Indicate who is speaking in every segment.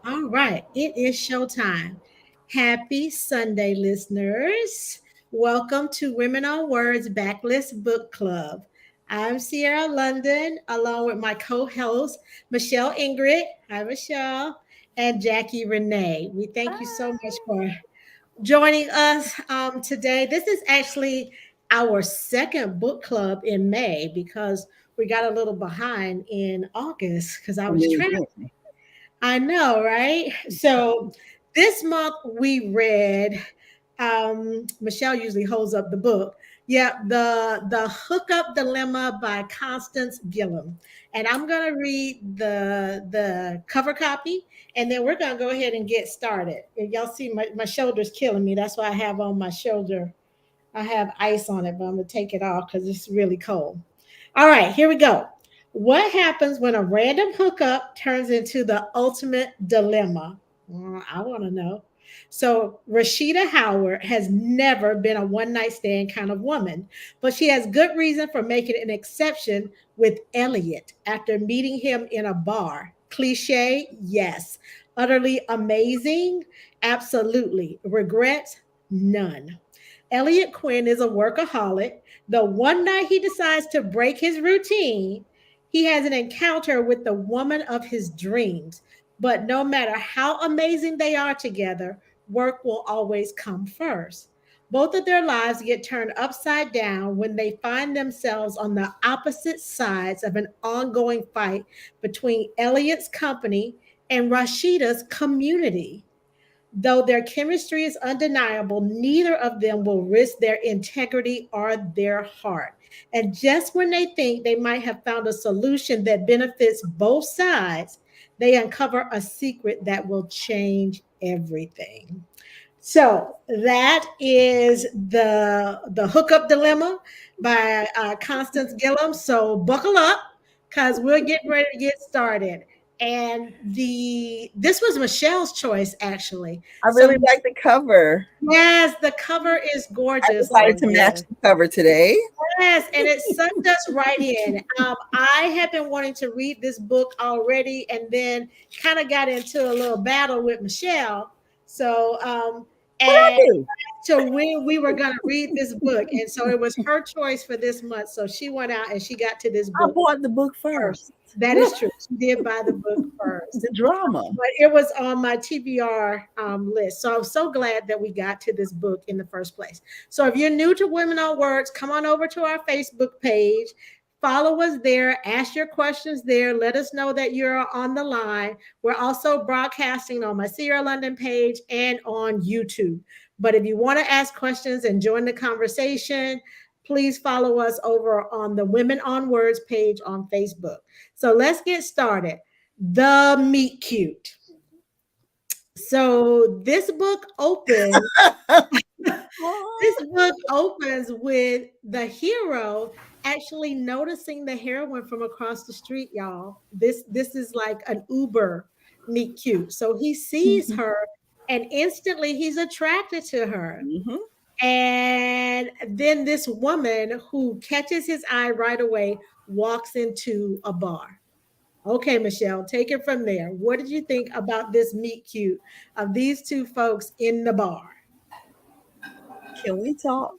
Speaker 1: All right, it is showtime. Happy Sunday, listeners. Welcome to Women on Words Backlist Book Club. I'm Sierra London, along with my co host, Michelle Ingrid. Hi, Michelle. And Jackie Renee. We thank you so much for joining us today. This is actually our second book club in May because we got a little behind in August because I was traveling. I know, right? So this month we read. Michelle usually holds up the book. Yeah, the Hookup Dilemma by Constance Gillam, and I'm gonna read the cover copy, and then we're gonna go ahead and get started. And y'all see my shoulder's killing me. That's why I have on my shoulder. I have ice on it, but I'm gonna take it off because it's really cold. All right, here we go. What happens when a random hookup turns into the ultimate dilemma? I want to know. So, Rashida Howard has never been a one night stand kind of woman, but she has good reason for making an exception with Elliott after meeting him in a bar. Cliché, yes. Utterly amazing, absolutely. Regrets, none. Elliott Quinn is a workaholic. The one night he decides to break his routine, he has an encounter with the woman of his dreams. But no matter how amazing they are together, work will always come first. Both of their lives get turned upside down when they find themselves on the opposite sides of an ongoing fight between Elliott's company and Rashida's community. Though their chemistry is undeniable, neither of them will risk their integrity or their heart. And just when they think they might have found a solution that benefits both sides, they uncover a secret that will change everything. So that is the hookup dilemma by Constance Gillam. So buckle up because we're getting ready to get started. And the this was Michelle's choice actually.
Speaker 2: I
Speaker 1: So
Speaker 2: really like the cover.
Speaker 1: yes, the cover is
Speaker 2: I
Speaker 1: gorgeous.
Speaker 2: decided
Speaker 1: So
Speaker 2: to match the cover today.
Speaker 1: yes, and it sucked us right in. I had been wanting to read this book already, and then kind of got into a little battle with Michelle. So,
Speaker 2: What I
Speaker 1: and
Speaker 2: do?
Speaker 1: to when we were going to read this book, and so it was her choice for this month. So she went out and she got to this
Speaker 2: I
Speaker 1: book
Speaker 2: bought the book
Speaker 1: first.
Speaker 2: first.
Speaker 1: That is true. She did buy the book first,
Speaker 2: The drama.
Speaker 1: but it was on my TBR list. So I'm so glad that we got to this book in the first place. So if you're new to Women on Words, come on over to our Facebook page. Follow us there. Ask your questions there. Let us know that you're on the line. We're also broadcasting on my Sierra London page and on YouTube. But if you want to ask questions and join the conversation, please follow us over on the Women on Words page on Facebook. So let's get started. The Meet Cute. So this book opens. This book opens with the hero actually noticing the heroine from across the street, y'all. This is like an Uber meet cute. So he sees
Speaker 2: Mhm.
Speaker 1: her and instantly he's attracted to her.
Speaker 2: Mhm.
Speaker 1: And then this woman who catches his eye right away walks into a bar. Okay, Michelle, take it from there. What did you think about this meet cute of these two folks in the bar?
Speaker 2: Can we talk?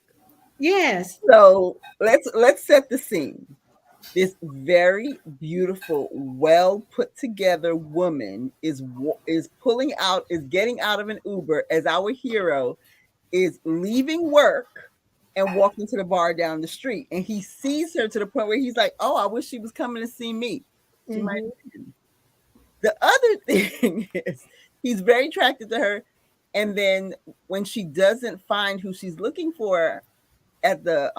Speaker 1: Yes.
Speaker 2: So let's set the scene. This very beautiful, well put together woman is pulling out, is getting out of an Uber as our hero is leaving work and walking to the bar down the street. And he sees her to the point where he's like, "Oh, I wish she was coming to see me." She might.
Speaker 1: Hmm.
Speaker 2: The other thing is he's very attracted to her. And then when she doesn't find who she's looking for at the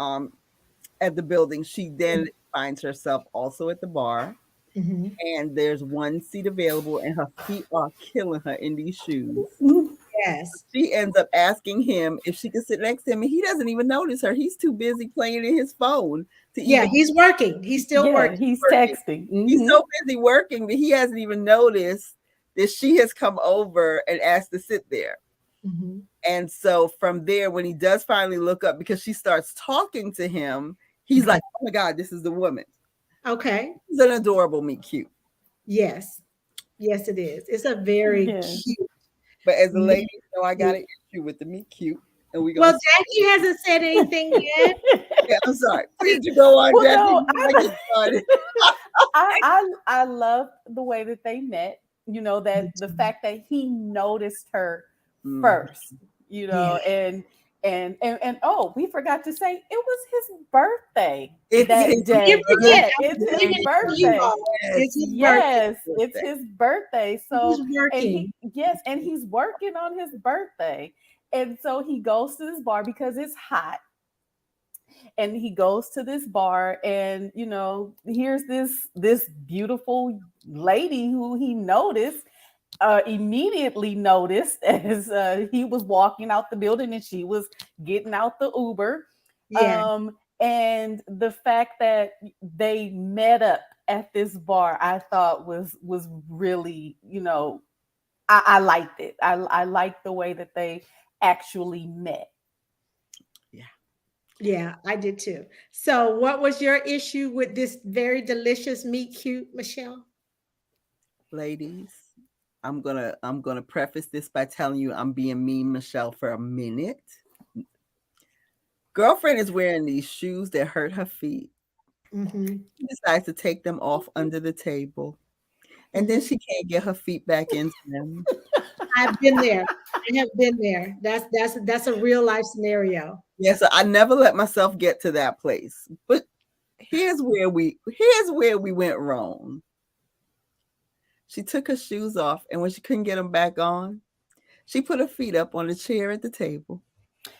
Speaker 2: building, she then finds herself also at the bar.
Speaker 1: Hmm.
Speaker 2: And there's one seat available, and her feet are killing her in these shoes.
Speaker 1: Yes.
Speaker 2: She ends up asking him if she could sit next to him, and he doesn't even notice her. He's too busy playing in his phone to
Speaker 1: Yeah,
Speaker 2: even
Speaker 1: he's working. He's still
Speaker 3: Yeah,
Speaker 1: working.
Speaker 3: he's
Speaker 2: working.
Speaker 3: texting.
Speaker 2: He's so busy working that he hasn't even noticed that she has come over and asked to sit there.
Speaker 1: Hmm.
Speaker 2: And so from there, when he does finally look up because she starts talking to him, he's
Speaker 1: Okay.
Speaker 2: like, "Oh my God, this is the woman."
Speaker 1: Okay.
Speaker 2: It's an adorable meet cute.
Speaker 1: Yes. Yes, it is. It's a very
Speaker 3: Yes.
Speaker 1: cute
Speaker 2: But as a
Speaker 1: meet
Speaker 2: lady, I got
Speaker 1: cute.
Speaker 2: an issue with the meet cute, and we're
Speaker 1: Well,
Speaker 2: gonna.
Speaker 1: Jackie hasn't said anything yet.
Speaker 2: Yeah, I'm sorry. Please do go on,
Speaker 3: Well,
Speaker 2: Jackie.
Speaker 3: no,
Speaker 2: Before I get started.
Speaker 3: I love the way that they met. You know, that
Speaker 1: Me
Speaker 3: the
Speaker 1: too.
Speaker 3: fact that he noticed her
Speaker 2: Mm,
Speaker 3: first. You
Speaker 1: Yeah.
Speaker 3: know, and oh, we forgot to say it was his birthday
Speaker 2: it's
Speaker 3: that
Speaker 2: his
Speaker 1: You
Speaker 3: day.
Speaker 1: forget.
Speaker 3: Yeah,
Speaker 1: I
Speaker 3: it's
Speaker 1: was
Speaker 2: birthday.
Speaker 3: his
Speaker 1: giving it to you
Speaker 3: birthday.
Speaker 1: all. It's
Speaker 2: Yes,
Speaker 1: his birthday.
Speaker 3: Yes, it's
Speaker 2: birthday.
Speaker 3: his birthday.
Speaker 1: He's
Speaker 3: So, and
Speaker 1: working.
Speaker 3: he's working on his birthday. And so he goes to this bar because it's hot, and he goes to this bar, and here's this beautiful lady who he noticed, immediately noticed as he was walking out the building and she was getting out the Uber.
Speaker 1: Yeah.
Speaker 3: And the fact that they met up at this bar, I thought was really, I liked it. I liked the way that they actually met.
Speaker 2: Yeah,
Speaker 1: Yeah, I did too. So, what was your issue with this very delicious meet cute, Michelle?
Speaker 2: ladies. I'm gonna preface this by telling you I'm being mean, Michelle, for a minute. Girlfriend is wearing these shoes that hurt her feet.
Speaker 1: Mm-hmm.
Speaker 2: She decides to take them off under the table, and then
Speaker 1: Mm-hmm.
Speaker 2: she can't get her feet back into them.
Speaker 1: I've been there. I have been there. That's a real life scenario.
Speaker 2: Yeah, so I never let myself get to that place. But here's where we went wrong. She took her shoes off, and when she couldn't get them back on, she put her feet up on the chair at the table.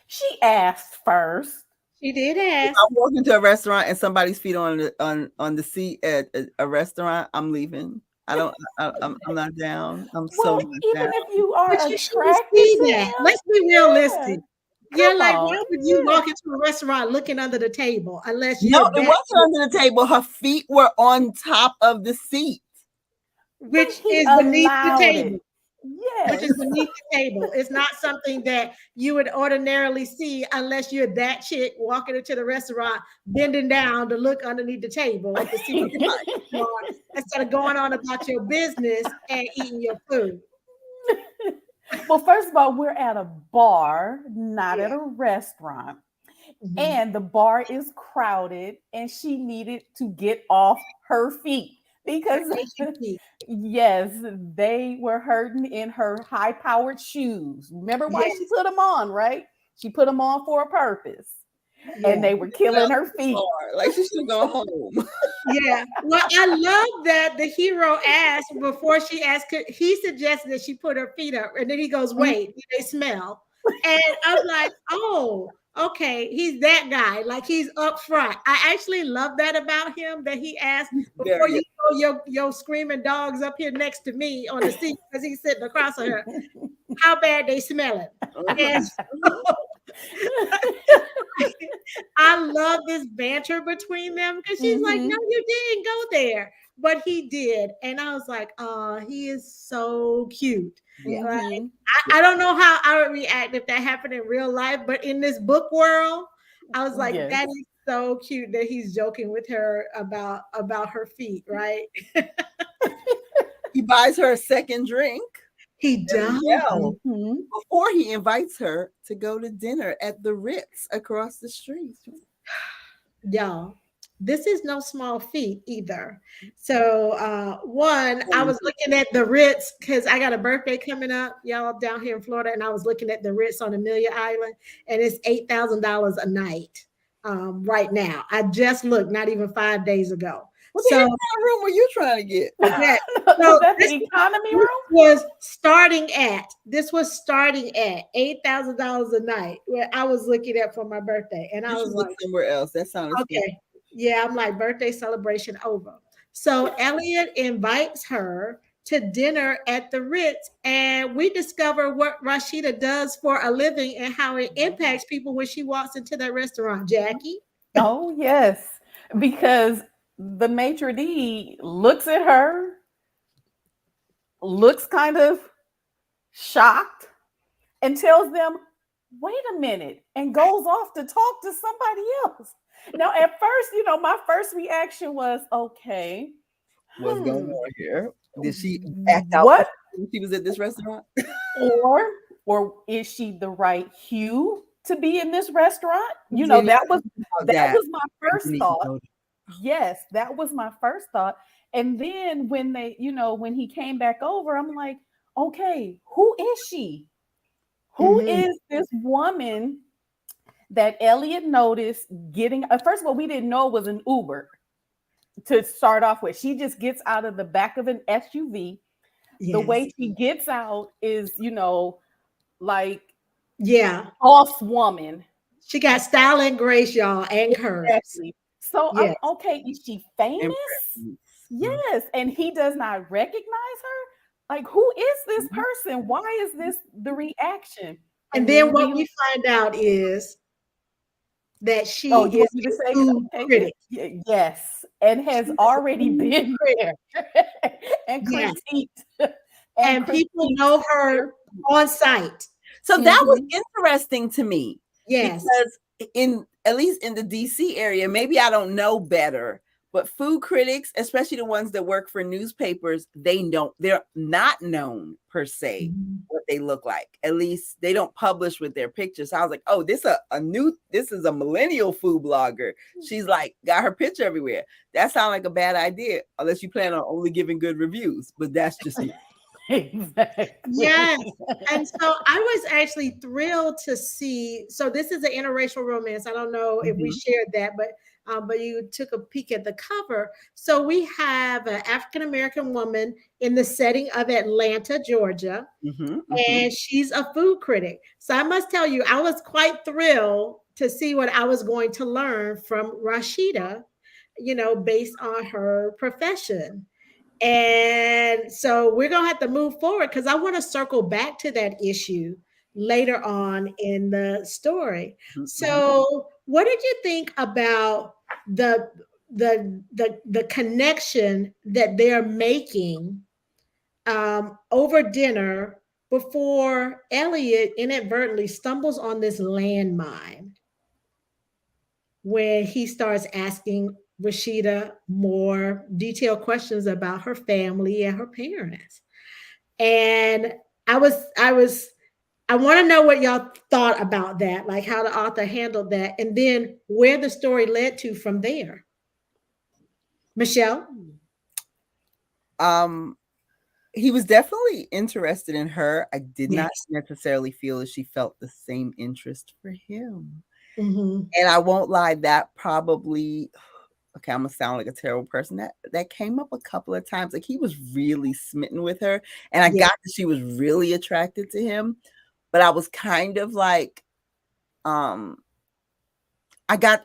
Speaker 3: She asked first.
Speaker 1: She did
Speaker 2: If
Speaker 1: ask.
Speaker 2: I walk into a restaurant and somebody's feet on the seat at a restaurant, I'm leaving. I don't. I'm not down. I'm so
Speaker 3: Well,
Speaker 2: not
Speaker 3: even
Speaker 2: down.
Speaker 3: if you are
Speaker 1: But you shouldn't
Speaker 3: attracted
Speaker 1: see
Speaker 3: to
Speaker 1: that.
Speaker 3: him,
Speaker 1: Let's be
Speaker 3: yeah.
Speaker 1: realistic. Yeah,
Speaker 3: Come
Speaker 1: like
Speaker 3: on.
Speaker 1: why would you
Speaker 3: Yeah.
Speaker 1: walk into a restaurant looking under the table unless
Speaker 2: No,
Speaker 1: you're
Speaker 2: it
Speaker 1: that,
Speaker 2: wasn't under the table. Her feet were on top of the seat.
Speaker 3: But
Speaker 1: which
Speaker 3: he
Speaker 1: is beneath the
Speaker 3: allowed
Speaker 1: table?
Speaker 3: it.
Speaker 1: Which
Speaker 3: Yes.
Speaker 1: is beneath the table. It's not something that you would ordinarily see unless you're that chick walking into the restaurant, bending down to look underneath the table to see what the are, instead of going on about your business and eating your food.
Speaker 3: Well, first of all, we're at a bar, not at
Speaker 1: Yeah.
Speaker 3: a restaurant.
Speaker 1: Mhm.
Speaker 3: And the bar is crowded, and she needed to get off her feet
Speaker 1: Her
Speaker 3: because,
Speaker 1: aching feet.
Speaker 3: yes, they were hurting in her high powered shoes. Remember why she
Speaker 1: Yes.
Speaker 3: put them on, right? She put them on for a purpose, and
Speaker 1: Yeah.
Speaker 3: they were
Speaker 2: Well,
Speaker 3: killing her
Speaker 2: too
Speaker 3: feet.
Speaker 2: far. Like she should go home.
Speaker 1: Yeah. Well, I love that the hero asked before she asked, he suggested that she put her feet up, and then he goes,
Speaker 3: Mhm.
Speaker 1: wait, do they smell? And I'm like, oh, okay, he's that guy. Like he's up front. I actually love that about him that he asked before
Speaker 2: Very.
Speaker 1: you throw your screaming dogs up here next to me on the seat because he's sitting across of her, how bad they smelling.
Speaker 2: Uh-huh.
Speaker 1: And I love this banter between them because she's like, no,
Speaker 3: Mhm.
Speaker 1: you didn't go there. But he did. And I was like, oh, he is so cute.
Speaker 2: Yeah.
Speaker 1: Like,
Speaker 3: Mhm.
Speaker 1: I don't know how I would react if that happened in real life, but in this book world, I was like,
Speaker 3: Yes.
Speaker 1: that is so cute that he's joking with her about her feet, right?
Speaker 2: He buys her a second drink
Speaker 1: He
Speaker 2: as
Speaker 1: does.
Speaker 2: well
Speaker 3: Mhm.
Speaker 2: before he invites her to go to dinner at the Ritz across the street.
Speaker 1: Y'all, this is no small feat either. So one, I was looking at the Ritz because I got a birthday coming up, y'all, down here in Florida, and I was looking at the Ritz on Amelia Island, and it's $8,000 a night right now. I just looked not even 5 days ago.
Speaker 2: What the heck
Speaker 1: So
Speaker 2: kind of room were you trying to get?
Speaker 1: yeah,
Speaker 3: Was
Speaker 1: so
Speaker 3: that the
Speaker 1: this
Speaker 3: economy
Speaker 1: this
Speaker 3: room?
Speaker 1: was starting at $8,000 a night where I was looking at for my birthday, and
Speaker 2: You
Speaker 1: I was
Speaker 2: should look
Speaker 1: like,
Speaker 2: somewhere else. That sounded scary.
Speaker 1: okay. Yeah, I'm like, birthday celebration over. So Elliot invites her to dinner at the Ritz, and we discover what Rashida does for a living and how it impacts people when she walks into that restaurant. Jackie?
Speaker 3: Oh, yes. Because the maitre d' looks at her, looks kind of shocked, and tells them, wait a minute, and goes off to talk to somebody else. Now, at first, my first reaction was, okay,
Speaker 2: What's going
Speaker 3: hmm,
Speaker 2: on here? Did she act out
Speaker 3: What?
Speaker 2: when she was at this restaurant?
Speaker 3: Or or is she the right hue to be in this restaurant? You know,
Speaker 1: Didn't
Speaker 3: that was my
Speaker 2: I
Speaker 3: first
Speaker 2: didn't even
Speaker 3: thought.
Speaker 2: know
Speaker 3: Yes, that was my first thought. And then when they, when he came back over, I'm like, okay, who is she? Who
Speaker 1: Mhm.
Speaker 3: is this woman that Elliot noticed getting? First of all, we didn't know it was an Uber to start off with. She just gets out of the back of an SUV. The
Speaker 1: Yes.
Speaker 3: way she gets out is, like
Speaker 1: Yeah.
Speaker 3: boss woman.
Speaker 1: She got style and grace, y'all, and curves.
Speaker 3: Exactly. So I'm
Speaker 1: Yes.
Speaker 3: okay. Is she famous?
Speaker 2: impressions.
Speaker 3: Yes. And he does not recognize her. Like, who is this
Speaker 2: Mhm.
Speaker 3: person? Why is this the reaction?
Speaker 1: And
Speaker 3: And then
Speaker 1: then what
Speaker 3: we,
Speaker 1: we find out is that
Speaker 3: oh,
Speaker 1: she
Speaker 3: you
Speaker 1: is
Speaker 3: want me to
Speaker 1: a
Speaker 3: say it?
Speaker 1: food
Speaker 3: Okay.
Speaker 1: critic.
Speaker 3: Yes. And
Speaker 1: She
Speaker 3: has
Speaker 1: is a
Speaker 3: already
Speaker 1: food
Speaker 3: been
Speaker 1: critic.
Speaker 3: there and
Speaker 1: Yes.
Speaker 3: critiqued and
Speaker 1: And people
Speaker 3: critiqued
Speaker 1: know her
Speaker 3: their food.
Speaker 1: on site.
Speaker 2: So that was
Speaker 3: Mhm.
Speaker 2: interesting to me
Speaker 1: Yes.
Speaker 2: because in at least in the DC area, maybe I don't know better, but food critics, especially the ones that work for newspapers, they're not known per se
Speaker 1: Mhm.
Speaker 2: what they look like. At least they don't publish with their pictures. So I was like, oh, this is a millennial food blogger. She's like got her picture everywhere. That sounds like a bad idea unless you plan on only giving good reviews. But that's just me.
Speaker 3: Exactly.
Speaker 1: Yes. And so I was actually thrilled to see. So this is an interracial romance. I don't know if we
Speaker 2: Mhm,
Speaker 1: shared that, but you took a peek at the cover. So we have an African American woman in the setting of Atlanta, Georgia,
Speaker 2: mhm, mhm.
Speaker 1: and she's a food critic. So I must tell you, I was quite thrilled to see what I was going to learn from Rashida, based on her profession. And so we're going to have to move forward because I want to circle back to that issue later on in the story.
Speaker 2: Mhm, mhm.
Speaker 1: So, what did you think about the the connection that they're making over dinner before Elliot inadvertently stumbles on this landmine when he starts asking Rashida more detailed questions about her family and her parents. And I want to know what y'all thought about that, like how the author handled that, and then where the story led to from there. Michelle?
Speaker 2: Um, he was definitely interested in her. I did not
Speaker 1: Yes.
Speaker 2: necessarily feel that she felt the same interest for him.
Speaker 1: Mm-hmm.
Speaker 2: And I won't lie, that probably okay, I'm gonna sound like a terrible person. That came up a couple of times. Like he was really smitten with her, and I
Speaker 1: Yeah.
Speaker 2: got that she was really attracted to him, but I was kind of like, um,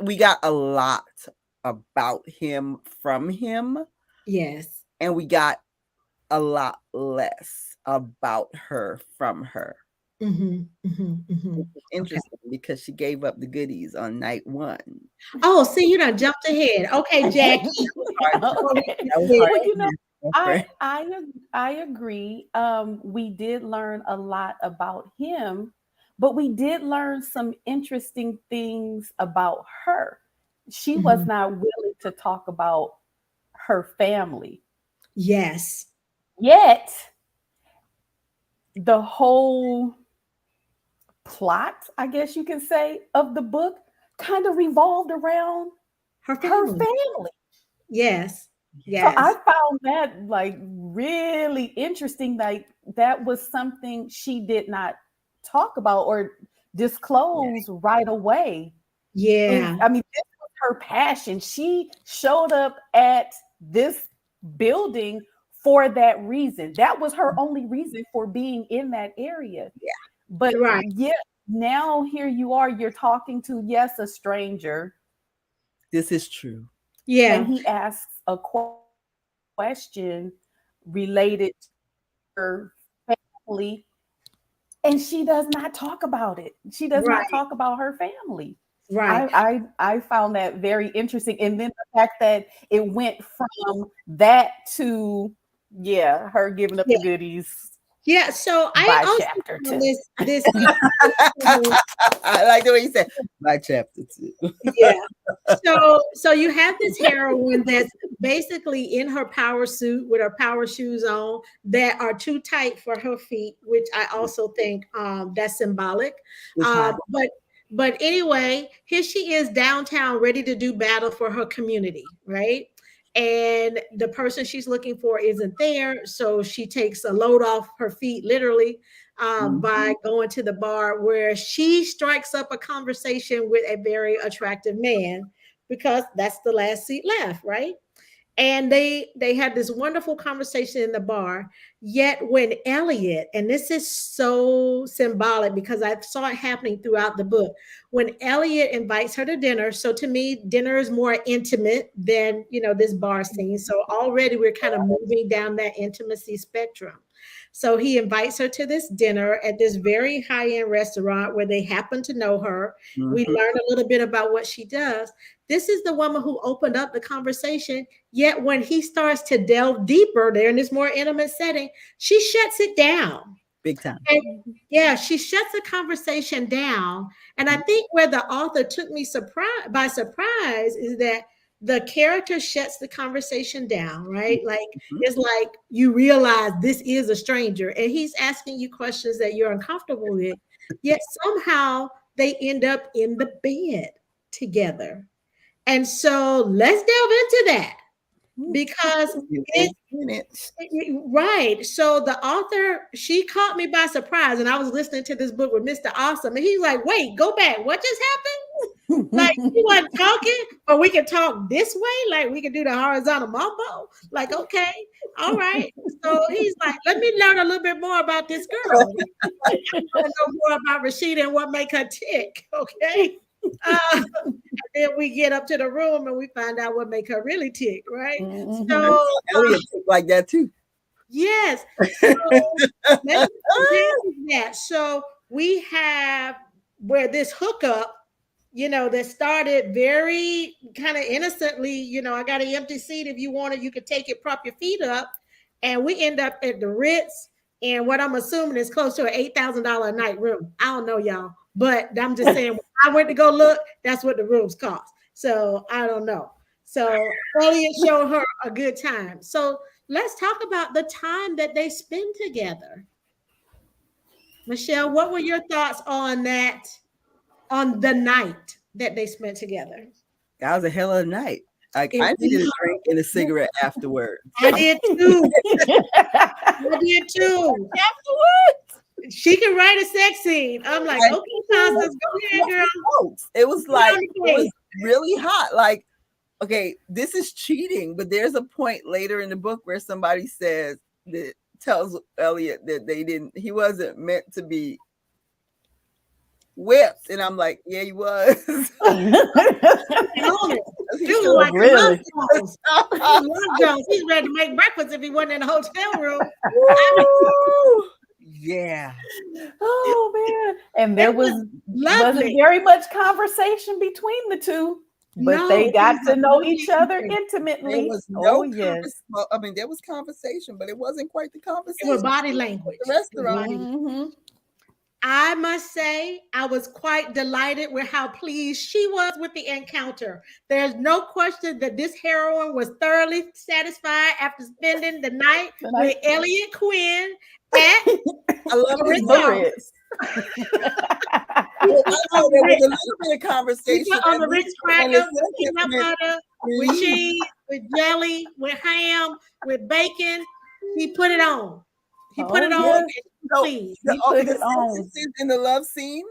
Speaker 2: we got a lot about him from him,
Speaker 1: Yes.
Speaker 2: and we got a lot less about her from her.
Speaker 1: Mm-hmm. Mm-hmm. Mm-hmm.
Speaker 2: Which is
Speaker 1: Okay.
Speaker 2: interesting because she gave up the goodies on night 1.
Speaker 1: Oh, see, you done jumped ahead. Okay, Jackie.
Speaker 2: Hard to
Speaker 1: Before we
Speaker 3: Okay.
Speaker 2: that was
Speaker 1: get
Speaker 2: hard
Speaker 3: Well,
Speaker 2: to miss, my
Speaker 3: I
Speaker 2: friend.
Speaker 3: I I agree. We did learn a lot about him, but we did learn some interesting things about her. She was
Speaker 1: Mhm.
Speaker 3: not willing to talk about her family.
Speaker 1: Yes.
Speaker 3: Yet the whole plot, I guess you can say, of the book kind of revolved around
Speaker 1: Her
Speaker 3: her
Speaker 1: family.
Speaker 3: family.
Speaker 1: Yes.
Speaker 3: So I
Speaker 1: Yes.
Speaker 3: found that like really interesting. Like that was something she did not talk about or
Speaker 1: Yeah.
Speaker 3: disclose right away. Is
Speaker 1: Yeah.
Speaker 3: I mean, this was her passion. She showed up at this building for that reason. That was her only reason for being in that area. But
Speaker 1: Right.
Speaker 3: yeah, now here you are, you're talking to, yes, a stranger,
Speaker 2: This is true.
Speaker 3: and
Speaker 1: Yeah.
Speaker 3: he asks a question related to her family, and she does not talk about it. She does not
Speaker 1: Right.
Speaker 3: talk about her family.
Speaker 1: Right.
Speaker 3: I found that very interesting. And then the fact that it went from that to, yeah, her giving up
Speaker 1: Yeah.
Speaker 3: the goodies.
Speaker 1: Yeah, so I
Speaker 3: by
Speaker 1: also
Speaker 3: chapter
Speaker 1: found
Speaker 3: 2.
Speaker 1: this
Speaker 2: I like the way you said by chapter 2.
Speaker 1: yeah. So you have this heroine that's basically in her power suit with her power shoes on that are too tight for her feet, which I also think that's symbolic.
Speaker 2: It's hot.
Speaker 1: But anyway, here she is downtown ready to do battle for her community, right? And the person she's looking for isn't there, so she takes a load off her feet, literally, by going to the bar where she strikes up a conversation with a very attractive man because that's the last seat left, right? And they had this wonderful conversation in the bar. Yet when Elliot, and this is so symbolic because I saw it happening throughout the book, when Elliot invites her to dinner, so to me dinner is more intimate than, this bar scene, so already we're kind of moving down that intimacy spectrum. So he invites her to this dinner at this very high-end restaurant where they happen to know her. We
Speaker 2: Mhm.
Speaker 1: learn a little bit about what she does. This is the woman who opened up the conversation. Yet when he starts to delve deeper there in this more intimate setting, she shuts it down.
Speaker 2: Big time.
Speaker 1: And yeah, she shuts the conversation down. And I think where the author took me by surprise is that the character shuts the conversation down, right? Like
Speaker 2: Mhm.
Speaker 1: it's like you realize this is a stranger and he's asking you questions that you're uncomfortable with. Yet somehow they end up in the bed together. And so let's delve into that because it,
Speaker 2: Minutes.
Speaker 1: right. So the author, she caught me by surprise, and I was listening to this book with Mr. Awesome, and he's like, "Wait, go back. What just happened? Like you weren't talking, but we can talk this way. Like we can do the horizontal mambo. Like okay, all right." So he's like, "Let me learn a little bit more about this girl. I want to know more about Rashida and what make her tick." Okay. And then we get up to the room and we find out what make her really tick, right? So
Speaker 2: Elliot like that too.
Speaker 1: yes. So let's compare that. So we have where this hookup, that started very kind of innocently, I got an empty seat. If you want it, you could take it, prop your feet up. And we end up at the Ritz. And what I'm assuming is close to an $8,000 a night room. I don't know, y'all. But I'm just saying, when I went to go look, that's what the rooms cost. So I don't know. So Elliot showed her a good time. So let's talk about the time that they spend together. Michelle, what were your thoughts on that, on the night that they spent together?
Speaker 2: That was a hell of a night. Like
Speaker 1: It
Speaker 2: I needed a
Speaker 1: was.
Speaker 2: drink and a cigarette afterwards.
Speaker 1: I did too. I did too.
Speaker 2: Afterwards,
Speaker 1: She can write a sex scene. I'm like, okay, Constance, go ahead, girl.
Speaker 2: it was like
Speaker 1: on
Speaker 2: it
Speaker 1: the
Speaker 2: was
Speaker 1: page.
Speaker 2: really hot. Like, okay, this is cheating, but there's a point later in the book where somebody says that tells Elliot that he wasn't meant to be whipped, and I'm like, yeah, he was.
Speaker 1: He was like
Speaker 3: Really?
Speaker 1: Love Jones. He's ready to make breakfast if he wasn't in a hotel room.
Speaker 2: Woo! Yeah.
Speaker 3: Oh man. And there wasn't
Speaker 1: Lovely.
Speaker 3: very much conversation between the two, but
Speaker 1: No,
Speaker 3: they
Speaker 1: it
Speaker 3: got
Speaker 1: was
Speaker 3: to know
Speaker 1: amazing.
Speaker 3: each other
Speaker 2: There
Speaker 3: intimately.
Speaker 2: was
Speaker 3: Oh
Speaker 2: no
Speaker 3: yes.
Speaker 2: well, I mean, there was conversation, but it wasn't quite the
Speaker 1: It
Speaker 2: conversation.
Speaker 1: was body language.
Speaker 2: The restaurant.
Speaker 3: Mhm.
Speaker 1: I must say, I was quite delighted with how pleased she was with the encounter. There's no question that this heroine was thoroughly satisfied after spending the night with Elliott Quinn at
Speaker 2: I love
Speaker 1: the
Speaker 2: this
Speaker 1: Ritz.
Speaker 2: There was a little bit of conversation
Speaker 1: On the Ritz crackers,
Speaker 2: and
Speaker 1: with peanut butter, with cheese, with jelly, with ham, with bacon. He put it on. He put it on.
Speaker 3: Yes.
Speaker 1: Please.
Speaker 3: He put
Speaker 2: the
Speaker 3: it on.
Speaker 2: sentences in the love scene.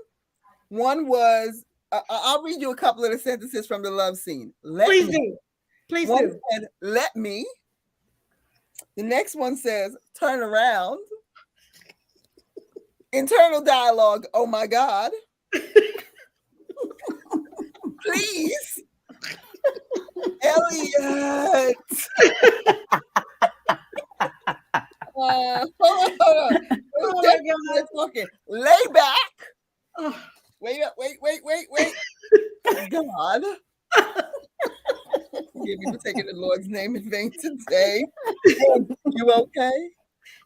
Speaker 2: One was, I'll read you a couple of the sentences from the love scene.
Speaker 1: Please do. Please
Speaker 2: One
Speaker 1: do.
Speaker 2: said, "Let me." The next one says, "Turn around." Internal dialogue. Oh my God. Please. Elliot. Hold on.
Speaker 1: Oh my God.
Speaker 2: Talking. Lay back.
Speaker 1: Oh.
Speaker 2: Wait up. Wait. God. Forgive me for taking the Lord's name in vain today. You okay?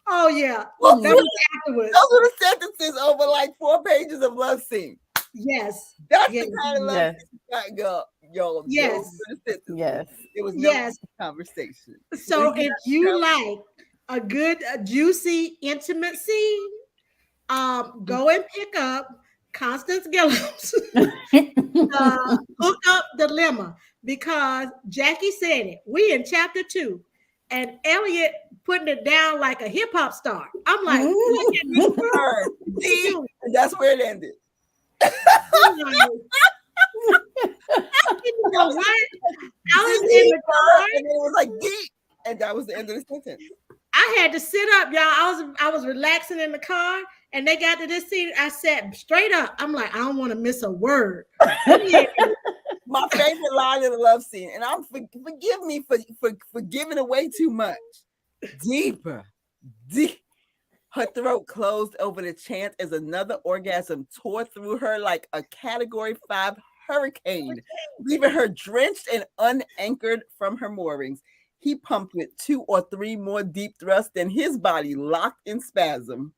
Speaker 1: Oh yeah,
Speaker 2: Those
Speaker 1: that was afterwards.
Speaker 2: were the sentences over like 4 pages of love scene.
Speaker 1: Yes,
Speaker 2: That's
Speaker 1: yes,
Speaker 2: the kind of love
Speaker 3: Yes.
Speaker 2: scene you got, girl. Yo, those
Speaker 1: yes,
Speaker 2: were the sentences.
Speaker 3: Yes.
Speaker 2: There was no
Speaker 1: yes.
Speaker 2: conversation.
Speaker 1: So if you like a good, juicy, intimate scene, go and pick up Constance Gillam's Hookup Dilemma, because Jackie said it. We in chapter 2, and Elliott putting it down like a hip hop star. I'm like, what in the world?
Speaker 2: See, and that's where it ended.
Speaker 1: I'm like, you know what? I was in the car,
Speaker 2: and then it was like deep, and that was the end of the sentence.
Speaker 1: I had to sit up, y'all. I was relaxing in the car, and they got to this scene. I sat straight up. I'm like, I don't want to miss a word.
Speaker 2: My favorite line in the love scene, and forgive me for giving away too much. Deeper, deep. Her throat closed over the chant as another orgasm tore through her like a Category 5 hurricane, leaving her drenched and unanchored from her moorings. He pumped with 2 or 3 more deep thrusts, and his body locked in spasm.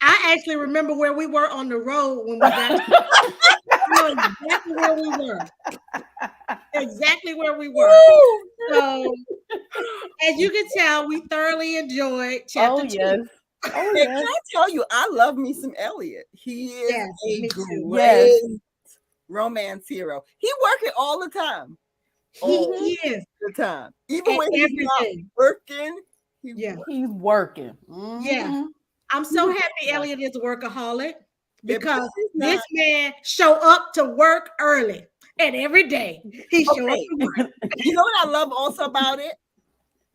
Speaker 1: I actually remember where we were on the road when we got exactly where we were. Exactly where we were. So, as you can tell, we thoroughly enjoyed chapter 2.
Speaker 3: Yes.
Speaker 2: Oh, yes. Can I tell you, I love me some Elliott. He is a great romance hero. He working all the time.
Speaker 1: He is
Speaker 2: the time. Even when he's not working, he's
Speaker 3: working.
Speaker 1: Yeah. I'm so happy Elliott is a workaholic, because this man show up to work early, and every day he show up to work.
Speaker 2: You know what I love also about it?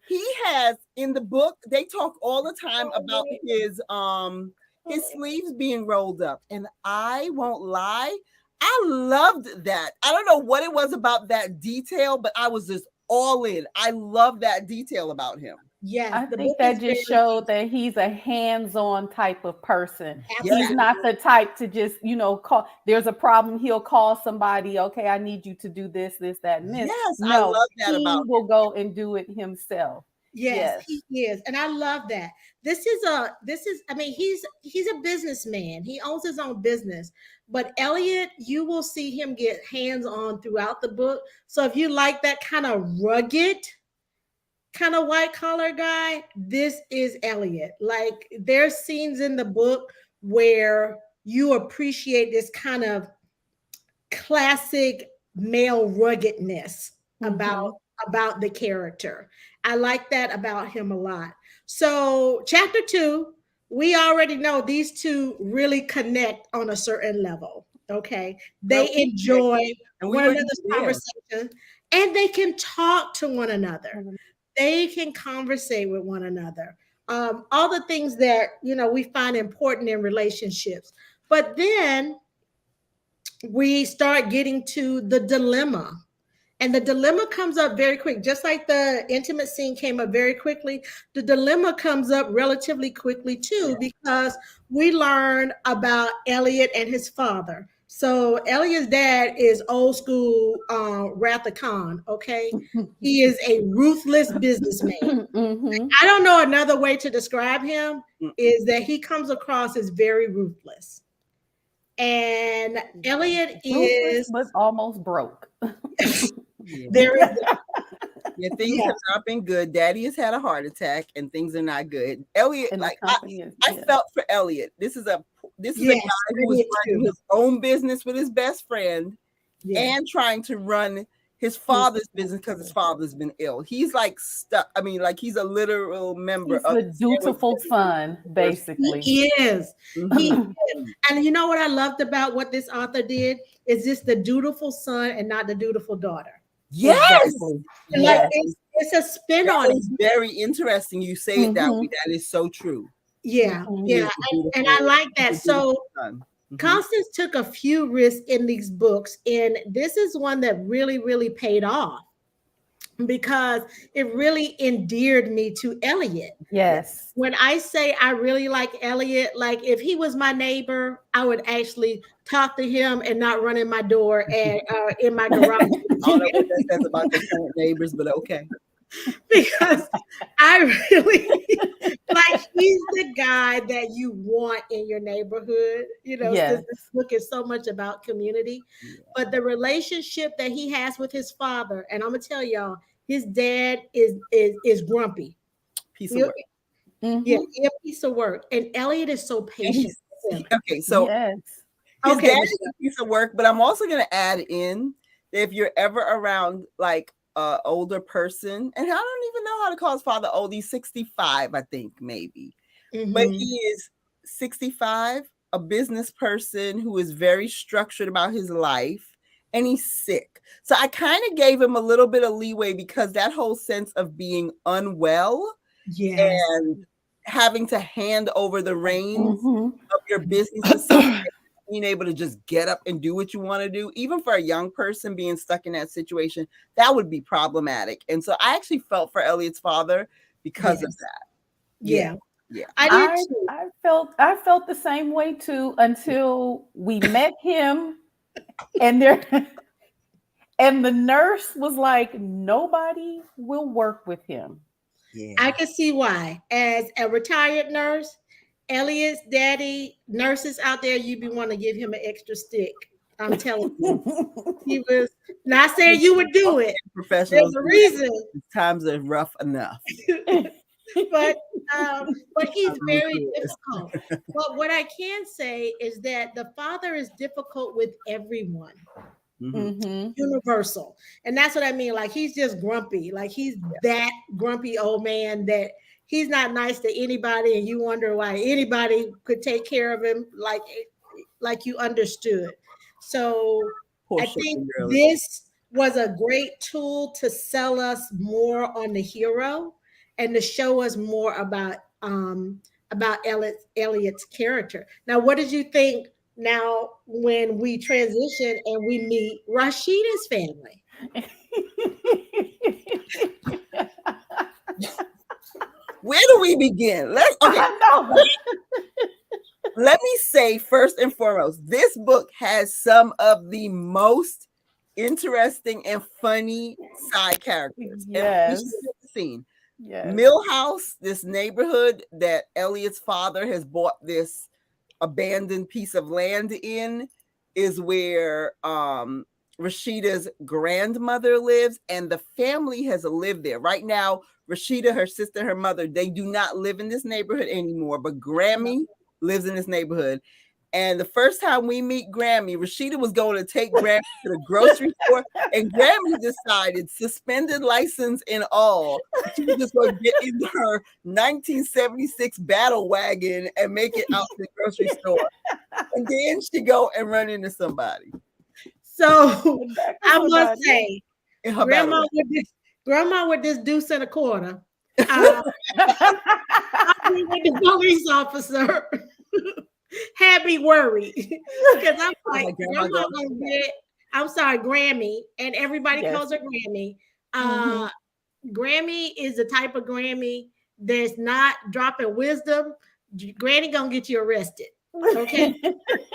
Speaker 2: He has in the book, they talk all the time about his sleeves being rolled up. And I won't lie, I loved that. I don't know what it was about that detail, but I was just all in. I love that detail about him.
Speaker 1: Yeah,
Speaker 3: I think that just showed that he's a hands-on type of person.
Speaker 1: Absolutely.
Speaker 3: He's not the type to just, call. There's a problem, he'll call somebody. Okay, I need you to do this, that, and this.
Speaker 2: Yes,
Speaker 3: no,
Speaker 2: I love that
Speaker 3: he
Speaker 2: about
Speaker 3: will go and do it himself.
Speaker 1: Yes, he is, and I love that. I mean, he's a businessman. He owns his own business. But Elliott, you will see him get hands-on throughout the book. So if you like that kind of rugged, kind of white collar guy, this is Elliott. Like, there's scenes in the book where you appreciate this kind of classic male ruggedness about the character. I like that about him a lot. So chapter 2, we already know these two really connect on a certain level. Okay. They enjoy one another's conversation, and they can talk to one another. They can conversate with one another. All the things that, we find important in relationships. But then we start getting to the dilemma. And the dilemma comes up very quick. Just like the intimate scene came up very quickly, the dilemma comes up relatively quickly too, because we learn about Elliott and his father. So Elliott's dad is old school Wrath of Khan, okay? He is a ruthless businessman. I don't know another way to describe him, is that he comes across as very ruthless. And Elliott is
Speaker 3: but almost broke.
Speaker 1: There is
Speaker 2: things have not been good. Daddy has had a heart attack, and things are not good. Elliott, I felt for Elliott. This is a guy who was running his own business with his best friend, and trying to run his father's business because his father's been ill. He's like stuck. I mean, like, he's a literal member of
Speaker 3: the dutiful son, basically.
Speaker 1: He is. He is. And you know what I loved about what this author did is just the dutiful son and not the dutiful daughter.
Speaker 2: Yes.
Speaker 3: Exactly.
Speaker 1: Like, it's a spin on it.
Speaker 2: It's very interesting. You say it that way. That is so true.
Speaker 1: Yeah. And I like that. So Constance took a few risks in these books, and this is one that really, really paid off, because it really endeared me to Elliott.
Speaker 3: Yes.
Speaker 1: When I say I really like Elliott, like, if he was my neighbor, I would actually talk to him and not run in my door and in my garage.
Speaker 2: I don't know what that says about the current neighbors, but okay.
Speaker 1: Because I Like he's the guy that you want in your neighborhood. Since
Speaker 3: Yes.
Speaker 1: this book is so much about community,
Speaker 2: Yeah.
Speaker 1: but the relationship that he has with his father, and I'm gonna tell y'all, his dad is grumpy.
Speaker 2: Piece of
Speaker 1: He-
Speaker 2: work.
Speaker 1: yeah,
Speaker 3: Hmm.
Speaker 1: he a piece of work, and Elliot is so
Speaker 2: And
Speaker 1: patient with him.
Speaker 2: okay, so
Speaker 3: Yes.
Speaker 2: his
Speaker 1: Okay,
Speaker 2: dad is
Speaker 1: Michelle.
Speaker 2: a piece of work, but I'm also going to add in that if you're ever around like a older person, and I don't even know how to call his father old, he's 65, I think, maybe. But he
Speaker 1: Mhm.
Speaker 2: is 65, a business person who is very structured about his life, and he's sick. So I kind of gave him a little bit of leeway because that whole sense of being unwell
Speaker 1: Yes.
Speaker 2: and having to hand over the reins
Speaker 3: Hmm.
Speaker 2: of your business to someone, being able to just get up and do what you want to do, even for a young person being stuck in that situation, that would be problematic. And so I actually felt for Elliott's father because of
Speaker 1: Yes.
Speaker 2: that. Yeah.
Speaker 1: Yeah.
Speaker 2: Yeah.
Speaker 1: I did
Speaker 3: I
Speaker 1: too.
Speaker 3: I felt the same way too until we met him, and there and the nurse was like, nobody will work with him.
Speaker 2: Yeah.
Speaker 1: I can see why. As a retired nurse, Elliot's daddy, nurses out there, you be want to give him an extra stick. I'm telling you. He was not saying you would do it. There's
Speaker 2: Professionals,
Speaker 1: a reason.
Speaker 2: times are rough enough.
Speaker 1: but but he's
Speaker 2: I'm used
Speaker 1: very
Speaker 2: to it.
Speaker 1: difficult. But what I can say is that the father is difficult with everyone.
Speaker 2: Mhm.
Speaker 3: Hmm.
Speaker 1: Universal. And that's what I mean. Like he's just grumpy. Like he's that grumpy old man that he's not nice to anybody, and you wonder why anybody could take care of him like you understood. So
Speaker 2: Poor
Speaker 1: I
Speaker 2: sugar
Speaker 1: think
Speaker 2: girl.
Speaker 1: this was a great tool to sell us more on the hero and to show us more about Elliot's character. Now, what did you think now when we transition and we meet Rashida's family?
Speaker 2: Where do we begin? Okay.
Speaker 3: I know.
Speaker 2: Let me say first and foremost, this book has some of the most interesting and funny side characters. And we should
Speaker 3: Yes.
Speaker 2: set the scene.
Speaker 3: Yes.
Speaker 2: Millhouse, this neighborhood that Elliot's father has bought this abandoned piece of land in, is where Rashida's grandmother lives, and the family has lived there. Right now, Rashida, her sister, her mother, they do not live in this neighborhood anymore, but Grammy lives in this neighborhood. And the first time we meet Grammy, Rashida was going to take Grammy to the grocery store, and Grammy decided, suspended license and all, she was just going to get in her 1976 battle wagon and make it out to the grocery store. And then she go and run into somebody
Speaker 1: So
Speaker 3: Back with
Speaker 1: I must
Speaker 3: somebody.
Speaker 1: say,
Speaker 2: in her battle wagon.
Speaker 1: grandma with this deuce and a quarter. Uh, with the police officer had me worried because I'm like,
Speaker 2: Like, grandma
Speaker 1: grandma
Speaker 2: going,
Speaker 1: gonna get, I'm sorry, Grammy, and everybody
Speaker 3: Yes.
Speaker 1: calls her Grammy.
Speaker 3: Hmm.
Speaker 1: Grammy is the type of Grammy that's not dropping wisdom. Granny gonna get you arrested. Okay,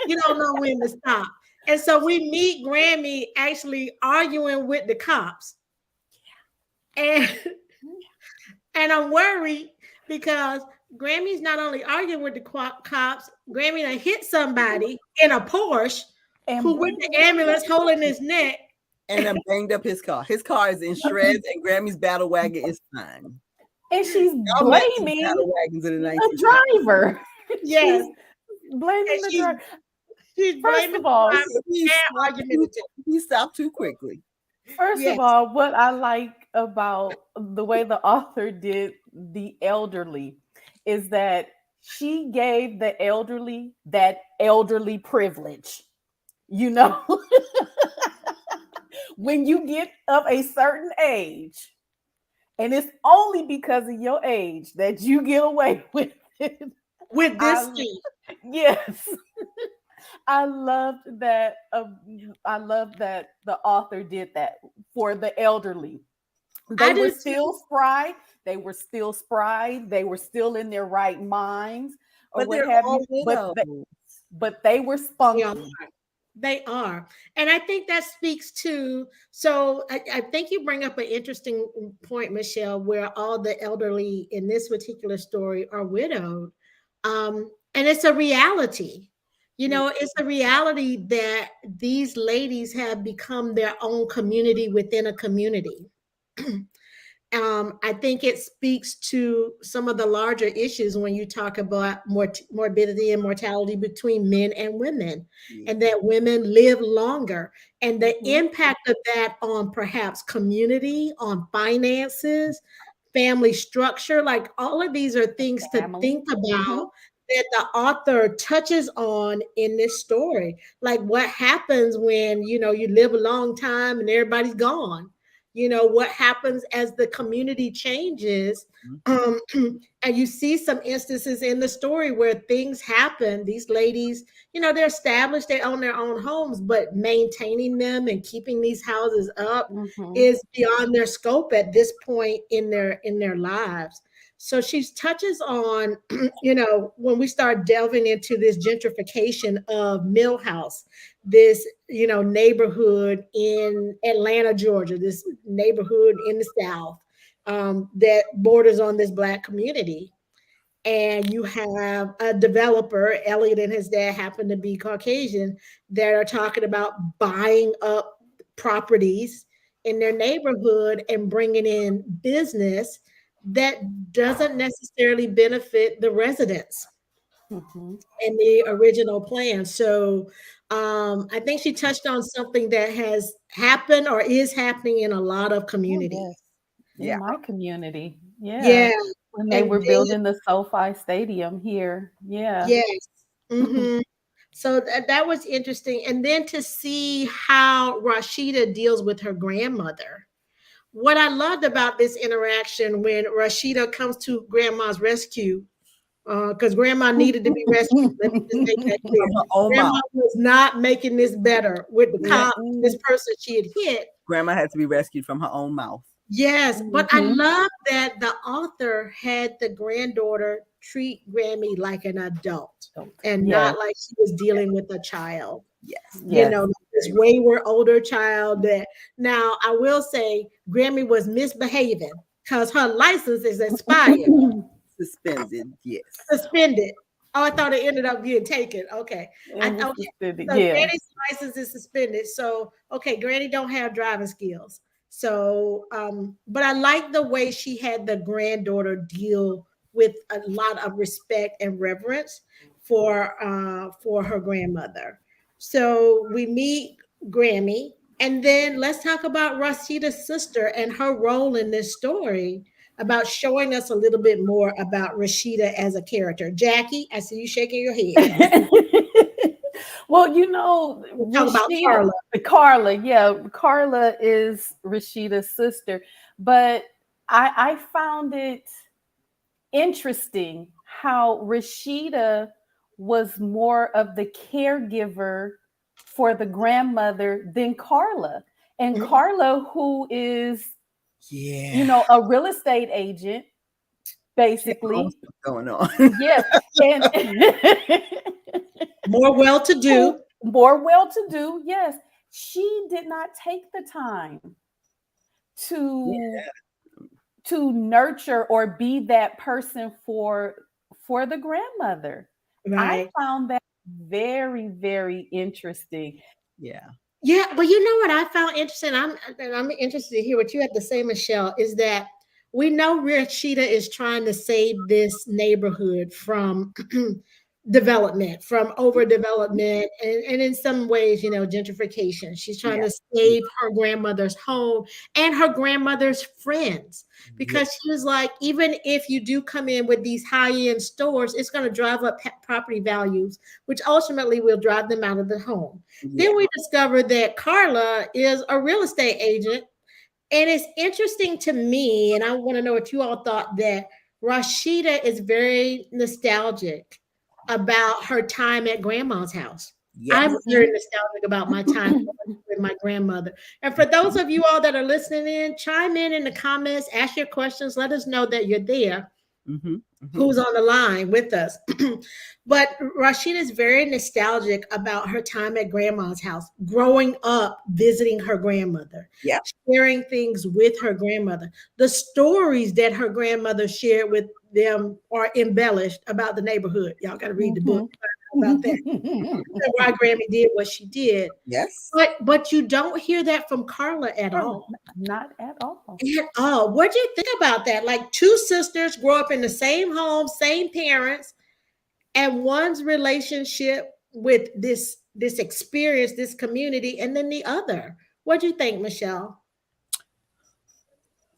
Speaker 1: you don't know when to stop. And so we meet Grammy actually arguing with the cops, and and I'm worried because Grammy's not only arguing with the cops, Grammy done hit somebody in a Porsche
Speaker 3: And
Speaker 1: who with
Speaker 3: bring
Speaker 1: the ambulance holding his neck.
Speaker 2: and then banged up his car. His car is in shreds, and Grammy's battle wagon is fine.
Speaker 3: and she's
Speaker 2: Y'all met some
Speaker 3: blaming
Speaker 2: battle wagons in the
Speaker 3: the
Speaker 2: 1970s.
Speaker 3: driver.
Speaker 1: Yes,
Speaker 3: She's blaming
Speaker 1: and
Speaker 3: the driver.
Speaker 1: she's
Speaker 3: First
Speaker 1: blaming
Speaker 3: of all,
Speaker 1: the driver and argumentative.
Speaker 2: He stopped too quickly.
Speaker 1: Yes,
Speaker 3: what I like about the way the author did the elderly is that she gave the elderly that elderly privilege. You know, when you get of a certain age, and it's only because of your age that you get away with it.
Speaker 1: with this
Speaker 3: I
Speaker 1: thing.
Speaker 3: yes, I loved that. I love that the author did that for the elderly.
Speaker 1: I
Speaker 3: They were
Speaker 1: do
Speaker 3: still
Speaker 1: too,
Speaker 3: spry. They were still spry. They were still in their right minds, or
Speaker 2: But
Speaker 3: what
Speaker 2: they're
Speaker 3: have
Speaker 2: all
Speaker 3: you.
Speaker 2: widows.
Speaker 3: But they were
Speaker 1: young.
Speaker 3: spunky.
Speaker 1: They are. And I think that speaks to, so I think you bring up an interesting point, Michelle, where all the elderly in this particular story are widowed. And it's a reality. You know, it's a reality that these ladies have become their own community within a community. I think it speaks to some of the larger issues when you talk about morbidity and mortality between men and women,
Speaker 2: Yeah.
Speaker 1: and that women live longer, and the
Speaker 3: Mhm.
Speaker 1: impact of that on perhaps community, on finances, family structure. Like all of these are things to
Speaker 3: Family.
Speaker 1: think about
Speaker 3: Mhm.
Speaker 1: that the author touches on in this story. Like what happens when, you live a long time and everybody's gone, what happens as the community changes.
Speaker 2: Mhm.
Speaker 1: um, and you see some instances in the story where things happen. These ladies, they're established, they own their own homes, but maintaining them and keeping these houses up
Speaker 3: Mhm.
Speaker 1: is beyond their scope at this point in their lives. So she touches on, when we start delving into this gentrification of Millhouse, this neighborhood in Atlanta, Georgia, this neighborhood in the South, that borders on this Black community. And you have a developer, Elliott and his dad happen to be Caucasian, that are talking about buying up properties in their neighborhood and bringing in business that doesn't necessarily benefit the residents
Speaker 3: Mhm.
Speaker 1: in the original plan. So I think she touched on something that has happened or is happening in a lot of
Speaker 3: Oh
Speaker 1: communities.
Speaker 3: yes. In
Speaker 2: Yeah.
Speaker 3: my community. Yeah.
Speaker 1: Yeah.
Speaker 3: When they
Speaker 1: And
Speaker 3: were
Speaker 1: then,
Speaker 3: building the SoFi Stadium here. Yeah.
Speaker 1: yes. Hmm. So that was interesting. And then to see how Rashida deals with her grandmother. What I loved about this interaction when Rashida comes to grandma's rescue, because grandma needed to be rescued. Let me just make that clear.
Speaker 2: From her own
Speaker 1: Grandma
Speaker 2: mouth.
Speaker 1: was not making this better with the cop, this
Speaker 3: Mm-mm.
Speaker 1: person she had hit.
Speaker 2: Grandma had to be rescued from her own mouth.
Speaker 1: Yes, but I
Speaker 3: Mhm.
Speaker 1: love that the author had the granddaughter treat Grammy like an adult and
Speaker 3: Yes.
Speaker 1: not like she was dealing with a child.
Speaker 2: Yes.
Speaker 3: Yes.
Speaker 1: Like this
Speaker 2: Very much.
Speaker 1: wayward older child. That now I will say Grammy was misbehaving because her license is expired,
Speaker 2: Suspended. Yes.
Speaker 1: suspended. Oh, I thought it ended up being taken. Okay.
Speaker 3: It was
Speaker 1: Okay.
Speaker 3: suspended.
Speaker 1: So
Speaker 3: Yeah.
Speaker 1: Granny's license is suspended. So okay, Granny don't have driving skills. So but I like the way she had the granddaughter deal with a lot of respect and reverence for her grandmother. So we meet Grammy, and then let's talk about Rashida's sister and her role in this story, about showing us a little bit more about Rashida as a character. Jackie, I see you shaking your head.
Speaker 3: Well,
Speaker 1: We'll talk about
Speaker 3: Rashida,
Speaker 1: Carla.
Speaker 3: Carla, yeah, Carla is Rashida's sister, but I found it interesting how Rashida was more of the caregiver for the grandmother than Carla. And
Speaker 1: Mhm.
Speaker 3: Carla, who is,
Speaker 2: Yeah.
Speaker 3: a real estate agent,
Speaker 2: She had her own
Speaker 3: basically.
Speaker 2: stuff going on.
Speaker 3: Yes. And
Speaker 1: More well to
Speaker 3: who
Speaker 1: do.
Speaker 3: more well to do, yes. She did not take the time
Speaker 2: Yeah.
Speaker 3: to nurture or be that person for the grandmother. I
Speaker 1: Right.
Speaker 3: found that very, very interesting.
Speaker 2: Yeah.
Speaker 1: Yeah, but you know what I found interesting? I'm interested to hear what you had to say, Michelle, is that we know Rashida is trying to save this neighborhood from development, from overdevelopment, and in some ways, gentrification. She's trying
Speaker 2: Yeah.
Speaker 1: to
Speaker 2: Yeah.
Speaker 1: save her grandmother's home and her grandmother's friends,
Speaker 2: Yeah.
Speaker 1: because she was like, even if you do come in with these high-end stores, it's going to drive up property values, which ultimately will drive them out of the home.
Speaker 2: Yeah.
Speaker 1: Then we discovered that Carla is a real estate agent. And it's interesting to me, and I want to know what you all thought, that Rashida is very nostalgic about her time at grandma's house. I'm
Speaker 2: Yes.
Speaker 1: very
Speaker 3: Mhm.
Speaker 1: nostalgic about my time with my grandmother. And for those of you all that are listening in, chime in the comments, ask your questions, let us know that you're there.
Speaker 2: Mm-hmm. Mm-hmm.
Speaker 1: who's on the line with us. But Rashida is very nostalgic about her time at grandma's house, growing up, visiting her grandmother,
Speaker 2: Yeah.
Speaker 1: sharing things with her grandmother. The stories that her grandmother shared with them are embellished about the neighborhood. Y'all got to read the book
Speaker 3: Mhm.
Speaker 1: about that. Why Grammy did what she did.
Speaker 2: Yes.
Speaker 1: But you don't hear that from Carla at
Speaker 3: Carla,
Speaker 1: all.
Speaker 3: not at all.
Speaker 1: At all. What do you think about that? Like two sisters grow up in the same home, same parents, and one's relationship with this experience, this community, and then the other. What do you think, Michelle?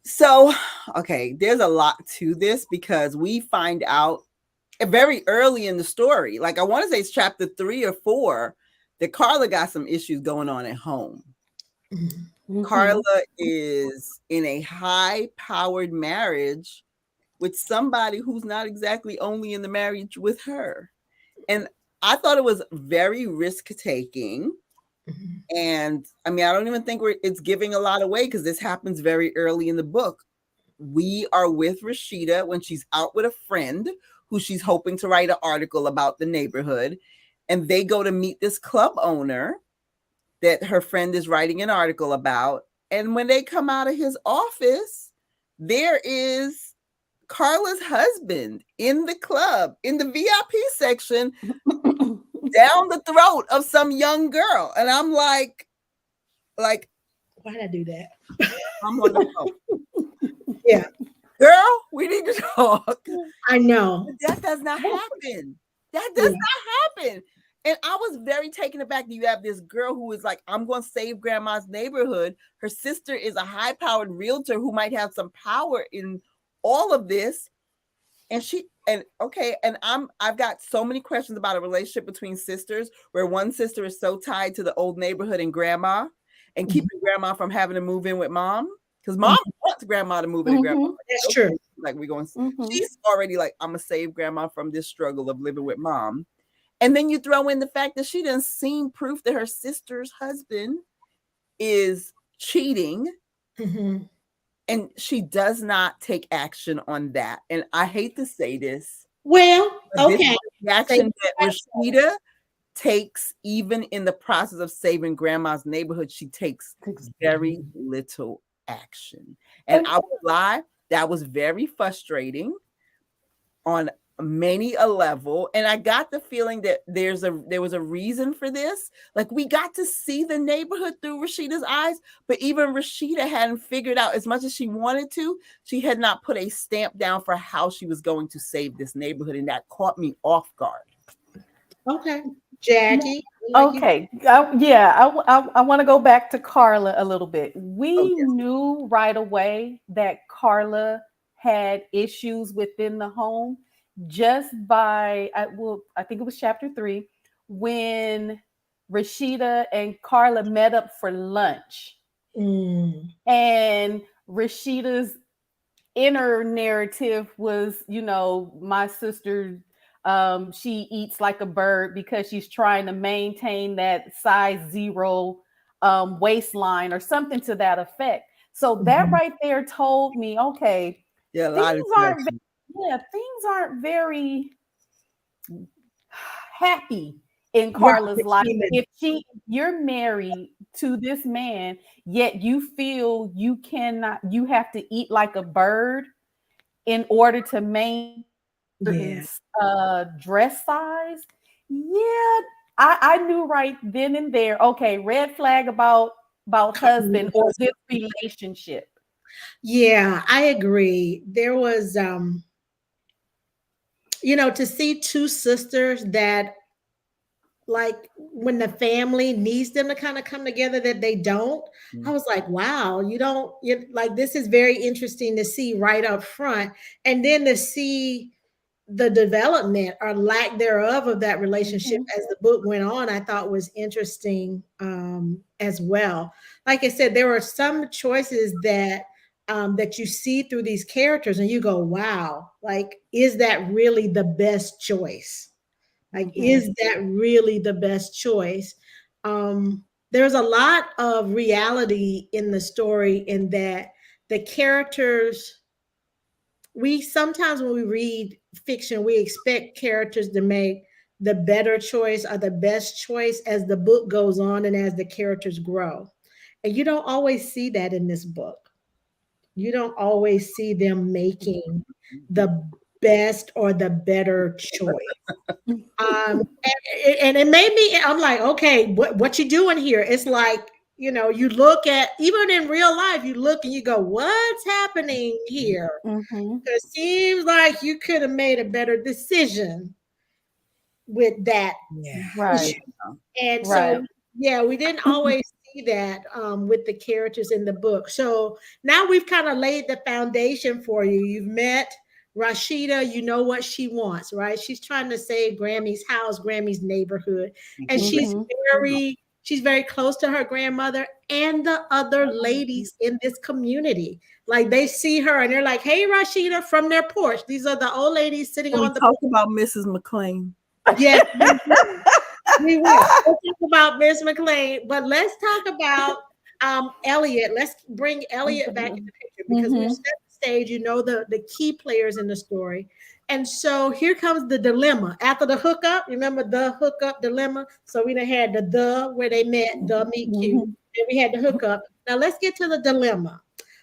Speaker 2: So, okay, there's a lot to this because we find out very early in the story, like I want to say it's chapter 3 or 4, that Carla got some issues going on at home.
Speaker 3: Mhm.
Speaker 2: Carla is in a high powered marriage with somebody who's not exactly only in the marriage with her. And I thought it was very risk taking.
Speaker 1: Mhm.
Speaker 2: And I mean, I don't even think it's giving a lot away because this happens very early in the book. We are with Rashida when she's out with a friend who she's hoping to write an article about the neighborhood. And they go to meet this club owner that her friend is writing an article about. And when they come out of his office, there is Carla's husband in the club, in the VIP section, down the throat of some young girl. And I'm like,
Speaker 1: Why did I do that?
Speaker 2: I'm on the phone.
Speaker 1: Yeah,
Speaker 2: Girl, we need to talk.
Speaker 1: I know.
Speaker 2: That does not happen. That does
Speaker 1: Yeah.
Speaker 2: not happen. And I was very taken aback that you have this girl who is like, I'm going to save grandma's neighborhood. Her sister is a high powered realtor who might have some power in all of this. And I've got so many questions about a relationship between sisters where one sister is so tied to the old neighborhood and grandma and
Speaker 1: Mhm.
Speaker 2: keeping grandma from having to move in with mom. Because
Speaker 1: Mhm.
Speaker 2: mom wants grandma to move in and grandma.
Speaker 3: Mhm.
Speaker 1: That's
Speaker 2: Like,
Speaker 1: true.
Speaker 2: okay, like we're going,
Speaker 3: Mhm.
Speaker 2: she's already like, I'm gonna save grandma from this struggle of living with mom. And then you throw in the fact that she didn't seem proof that her sister's husband is cheating,
Speaker 1: Mhm.
Speaker 2: and she does not take action on that. And I hate to say this,
Speaker 1: Well,
Speaker 2: but this is
Speaker 1: okay.
Speaker 2: the
Speaker 1: Say
Speaker 2: action that Rashida takes even in the process of saving grandma's neighborhood. She takes very little action. And
Speaker 3: And
Speaker 2: I would lie, that was very frustrating on many a level. And I got the feeling that there was a reason for this. Like we got to see the neighborhood through Rashida's eyes, but even Rashida hadn't figured out, as much as she wanted to, she had not put a stamp down for how she was going to save this neighborhood. And that caught me off guard.
Speaker 1: okay. Jackie, like you.
Speaker 3: okay, yeah, I want to go back to Carla a little bit.
Speaker 2: Oh
Speaker 3: We
Speaker 2: yes.
Speaker 3: knew right away that Carla had issues within the home just by I think it was chapter 3 when Rashida and Carla met up for lunch,
Speaker 1: Mm,
Speaker 3: and Rashida's inner narrative was, my sister, she eats like a bird because she's trying to maintain that size zero waistline or something to that effect. So that
Speaker 1: mhm.
Speaker 3: right there told me, okay,
Speaker 2: Yeah, a
Speaker 3: things
Speaker 2: lot of
Speaker 3: aren't,
Speaker 2: connection.
Speaker 3: things aren't very happy in
Speaker 1: Right.
Speaker 3: Carla's life. You're married to this man, yet you feel you cannot, you have to eat like a bird in order to maintain certain
Speaker 1: Yeah.
Speaker 3: dress size. Yeah, I knew right then and there. Okay, red flag about husband or this relationship.
Speaker 1: Yeah, I agree. There was to see two sisters that, like, when the family needs them to kind of come together, that they don't. I
Speaker 2: Mm.
Speaker 1: was like, wow, like, this is very interesting to see right up front, and then to see the development or lack thereof of that relationship
Speaker 3: Mhm.
Speaker 1: as the book went on, I thought was interesting, as well. Like I said, there were some choices that you see through these characters and you go, wow, like, is that really the best choice? Like,
Speaker 3: Mhm.
Speaker 1: is that really the best choice? There's a lot of reality in the story, in that the characters we sometimes when we read fiction, we expect characters to make the better choice or the best choice as the book goes on and as the characters grow. And you don't always see that in this book. You don't always see them making the best or the better choice. And it made me, I'm like, okay, what you doing here? It's like, you look at, even in real life, you look and you go, what's happening here?
Speaker 3: Mm-hmm.
Speaker 1: It seems like you could have made a better decision with that
Speaker 2: Yeah.
Speaker 3: Right.
Speaker 1: issue. And
Speaker 3: Right.
Speaker 1: so, yeah, we didn't always see that with the characters in the book. So now we've kind of laid the foundation for you. You've met Rashida, you know what she wants, right? She's trying to save Grammy's house, Grammy's neighborhood, and
Speaker 3: Mm-hmm.
Speaker 1: she's very close to her grandmother and the other ladies in this community. Like they see her and they're like, "Hey, Rashida," from their porch. These are the old ladies sitting
Speaker 2: Can we
Speaker 1: on the
Speaker 2: talk
Speaker 1: porch.
Speaker 2: about Mrs. McLean?
Speaker 1: Yes, we will. Let's talk about Miss McLean, but let's talk about Elliott. Let's bring Elliott back in the picture because we've
Speaker 3: Mm-hmm.
Speaker 1: set the stage. You know the key players in the story, and so here comes the dilemma after the hookup. Remember the hookup dilemma? So we done had the where they met, the meet cute,
Speaker 3: Mm-hmm.
Speaker 1: and we had the hookup. Now let's get to the dilemma.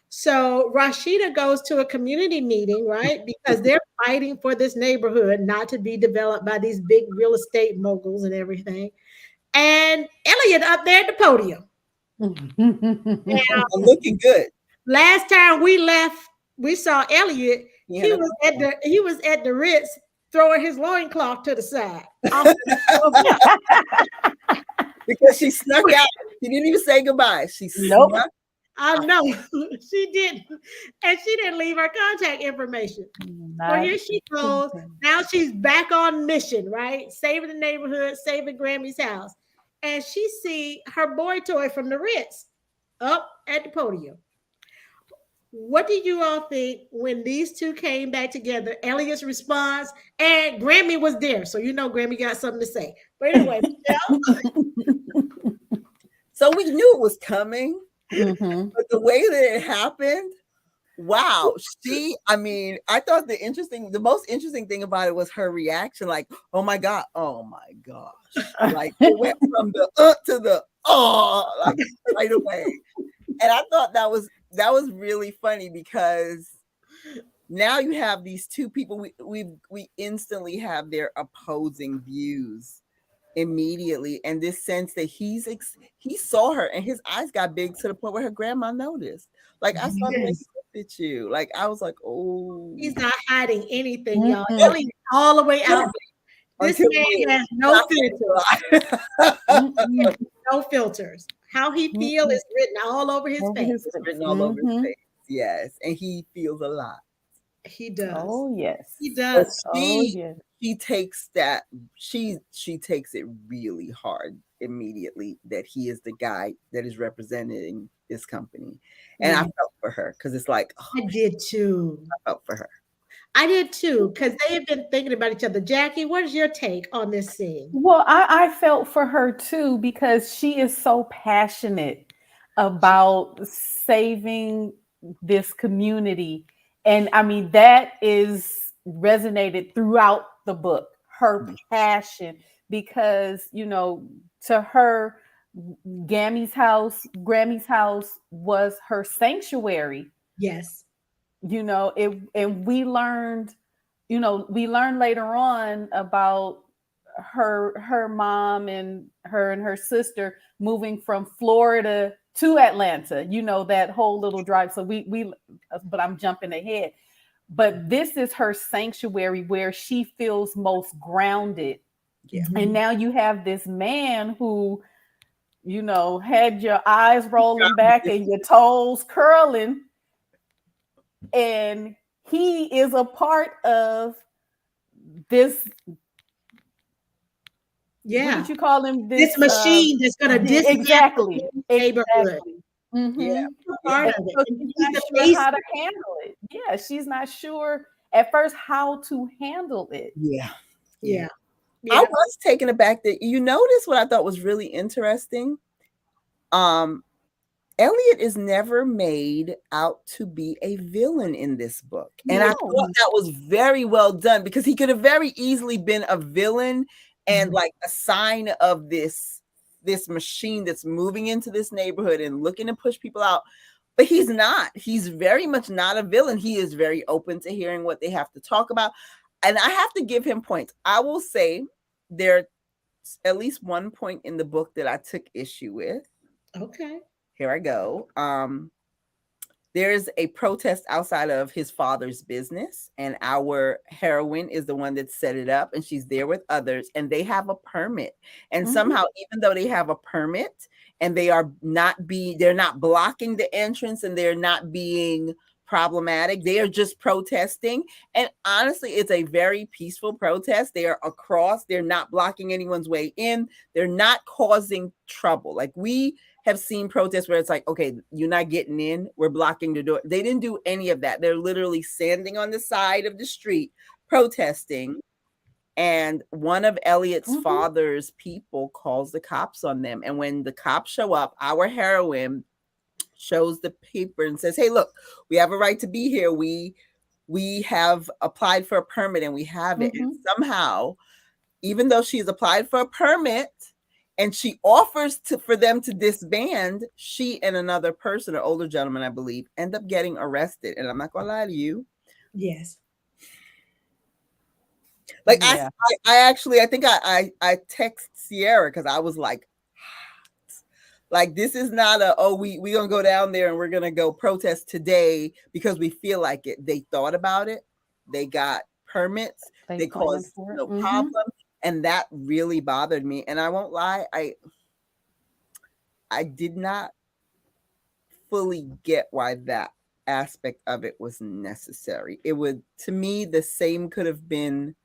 Speaker 1: So Rashida goes to a community meeting, right? Because they're fighting for this neighborhood not to be developed by these big real estate moguls and everything. And Elliott up there at the podium. Now,
Speaker 2: I'm looking good.
Speaker 1: last time we left, we saw Elliott.
Speaker 2: He
Speaker 1: He
Speaker 2: had a
Speaker 1: was at the Ritz throwing his loincloth to the side. Off
Speaker 2: because she snuck out. She didn't even say goodbye. She
Speaker 3: Nope.
Speaker 2: snuck.
Speaker 1: I know she didn't, and she didn't leave her contact information. So here she goes. Now she's back on mission, right? Saving the neighborhood, saving Grammy's house. And she see her boy toy from the Ritz up at the podium. What did you all think when these two came back together? Elliott's response, and Grammy was there. So you know Grammy got something to say. But anyway,
Speaker 2: So we knew it was coming,
Speaker 3: Mm-hmm.
Speaker 2: but the way that it happened, wow. I thought the most interesting thing about it was her reaction, like, oh my gosh. Like it went from the to the like right away. And I thought that was really funny because now you have these two people, we instantly have their opposing views immediately, and this sense that he saw her and his eyes got big to the point where her grandma noticed. Like I saw the way he looked at you. Like I was like, oh,
Speaker 1: he's not hiding anything, y'all.
Speaker 3: Mm-mm.
Speaker 1: Elliott all the way out. This
Speaker 2: until
Speaker 1: man has no filters.
Speaker 3: Mm-mm.
Speaker 1: No filters. How he feel is written all over his
Speaker 3: Over
Speaker 1: face.
Speaker 3: his
Speaker 2: it's written all over his
Speaker 3: Mhm.
Speaker 2: face. Yes, and he feels a lot.
Speaker 1: He does.
Speaker 3: Oh yes.
Speaker 1: He
Speaker 2: But
Speaker 1: does.
Speaker 3: Oh yes.
Speaker 2: she takes that, she takes it really hard immediately that he is the guy that is representing this company. And I felt for her because it's like, oh,
Speaker 1: I did too.
Speaker 2: I felt for her.
Speaker 1: I did too, because they have been thinking about each other. Jackie, what is your take on this scene?
Speaker 3: Well, I felt for her too because she is so passionate about saving this community. And I mean, that is resonated throughout the book, her passion, because, to her, Grammy's house was her sanctuary.
Speaker 1: Yes.
Speaker 3: And we learned later on about her mom and her sister moving from Florida to Atlanta, that whole little drive. So but I'm jumping ahead. But this is her sanctuary where she feels most grounded.
Speaker 2: Yeah.
Speaker 3: And now you have this man who, had your eyes rolling back and your toes curling. And he is a part of this.
Speaker 1: Yeah.
Speaker 3: What did you call him?
Speaker 1: This machine that's going to dismantle
Speaker 3: exactly.
Speaker 1: the neighborhood.
Speaker 3: Mm-hmm.
Speaker 2: Yeah.
Speaker 1: Part of
Speaker 3: So
Speaker 1: it.
Speaker 3: she's
Speaker 1: He's
Speaker 3: not
Speaker 1: the
Speaker 3: sure
Speaker 1: face
Speaker 3: how
Speaker 1: of
Speaker 3: to
Speaker 1: it.
Speaker 3: handle it. Yeah, she's not sure at first how to handle it.
Speaker 2: Yeah.
Speaker 1: Yeah.
Speaker 2: I was taken aback that you noticed what I thought was really interesting. Elliott is never made out to be a villain in this book. And I thought
Speaker 3: No.
Speaker 2: that was very well done because he could have very easily been a villain and like a sign of this machine that's moving into this neighborhood and looking to push people out. But he's not. He's very much not a villain. He is very open to hearing what they have to talk about. And I have to give him points. I will say there's at least one point in the book that I took issue with.
Speaker 1: Okay.
Speaker 2: Here I go. There's a protest outside of his father's business, and our heroine is the one that set it up, and she's there with others, and they have a permit. And somehow, even though they have a permit, and they're not blocking the entrance, and they're not being problematic. They are just protesting. And honestly, it's a very peaceful protest. They are across, they're not blocking anyone's way in, they're not causing trouble. Like we have seen protests where it's like, okay, you're not getting in, we're blocking the door. They didn't do any of that. They're literally standing on the side of the street protesting. And one of Elliott's father's people calls the cops on them. And when the cops show up, our heroine shows the paper and says, hey, look, we have a right to be here. We have applied for a permit and we have it. And somehow, even though she's applied for a permit, and she offers for them to disband, she and another person, an older gentleman, I believe, end up getting arrested. And I'm not going to lie to you.
Speaker 1: Yes.
Speaker 2: Like I think I text Sierra because I was like this is not we going to go down there and we're going to go protest today because we feel like it. They thought about it. They got permits. They caused no problem. And that really bothered me. And I won't lie, I did not fully get why that aspect of it was necessary. It would, to me, the same could have been,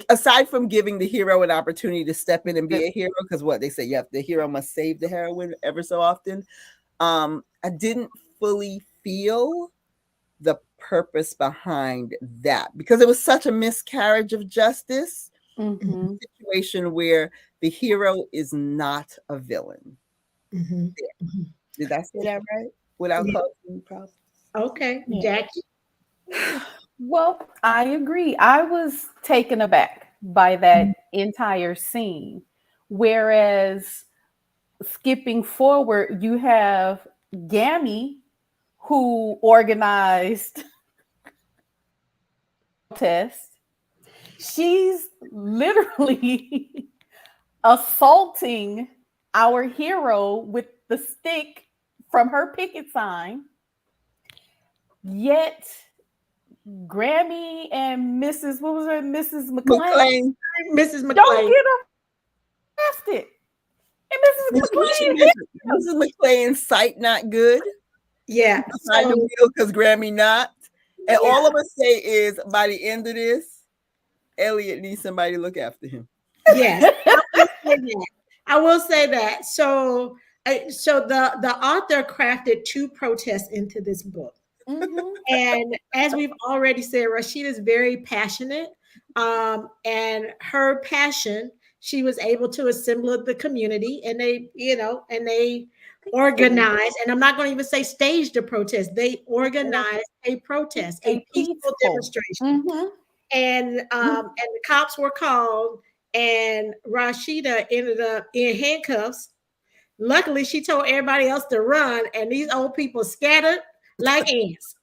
Speaker 2: aside from giving the hero an opportunity to step in and be a hero, because what they say, the hero must save the heroine ever so often. I didn't fully feel the purpose behind that because it was such a miscarriage of justice. Situation where the hero is not a villain. Did I say that right? Without causing problems?
Speaker 1: Okay, Jackie.
Speaker 3: Well, I agree. I was taken aback by that entire scene. Whereas skipping forward, you have Gammy, who organized protest. She's literally assaulting our hero with the stick from her picket sign. Yet Grammy and Mrs. Mrs. McLean.
Speaker 1: Mrs. McLean.
Speaker 3: Don't get arrested. And
Speaker 2: Mrs. McLean's sight not good.
Speaker 1: Yeah.
Speaker 2: Behind the wheel because Grammy not. And all I'm going to say is by the end of this, Elliott needs somebody to look after him.
Speaker 1: Yes, I will say that. So the author crafted two protests into this book. And as we've already said, Rashida is very passionate. And her passion, she was able to assemble the community and they organized, and I'm not going to even say staged a protest. They organized a protest, a peaceful demonstration. And the cops were called, and Rashida ended up in handcuffs. Luckily, she told everybody else to run, and these old people scattered like ants.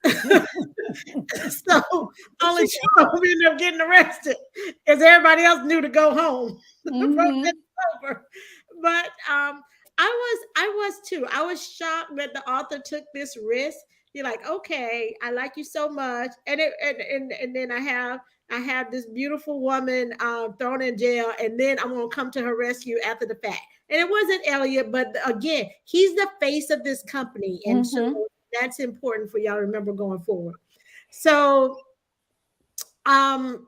Speaker 1: So only Trump ended up getting arrested because everybody else knew to go home. Over. But I was too. I was shocked that the author took this risk. You're like, okay, I like you so much, and then I have this beautiful woman thrown in jail, and then I'm gonna come to her rescue after the fact. And it wasn't Elliott, but again, he's the face of this company, and so that's important for y'all to remember going forward. So, payback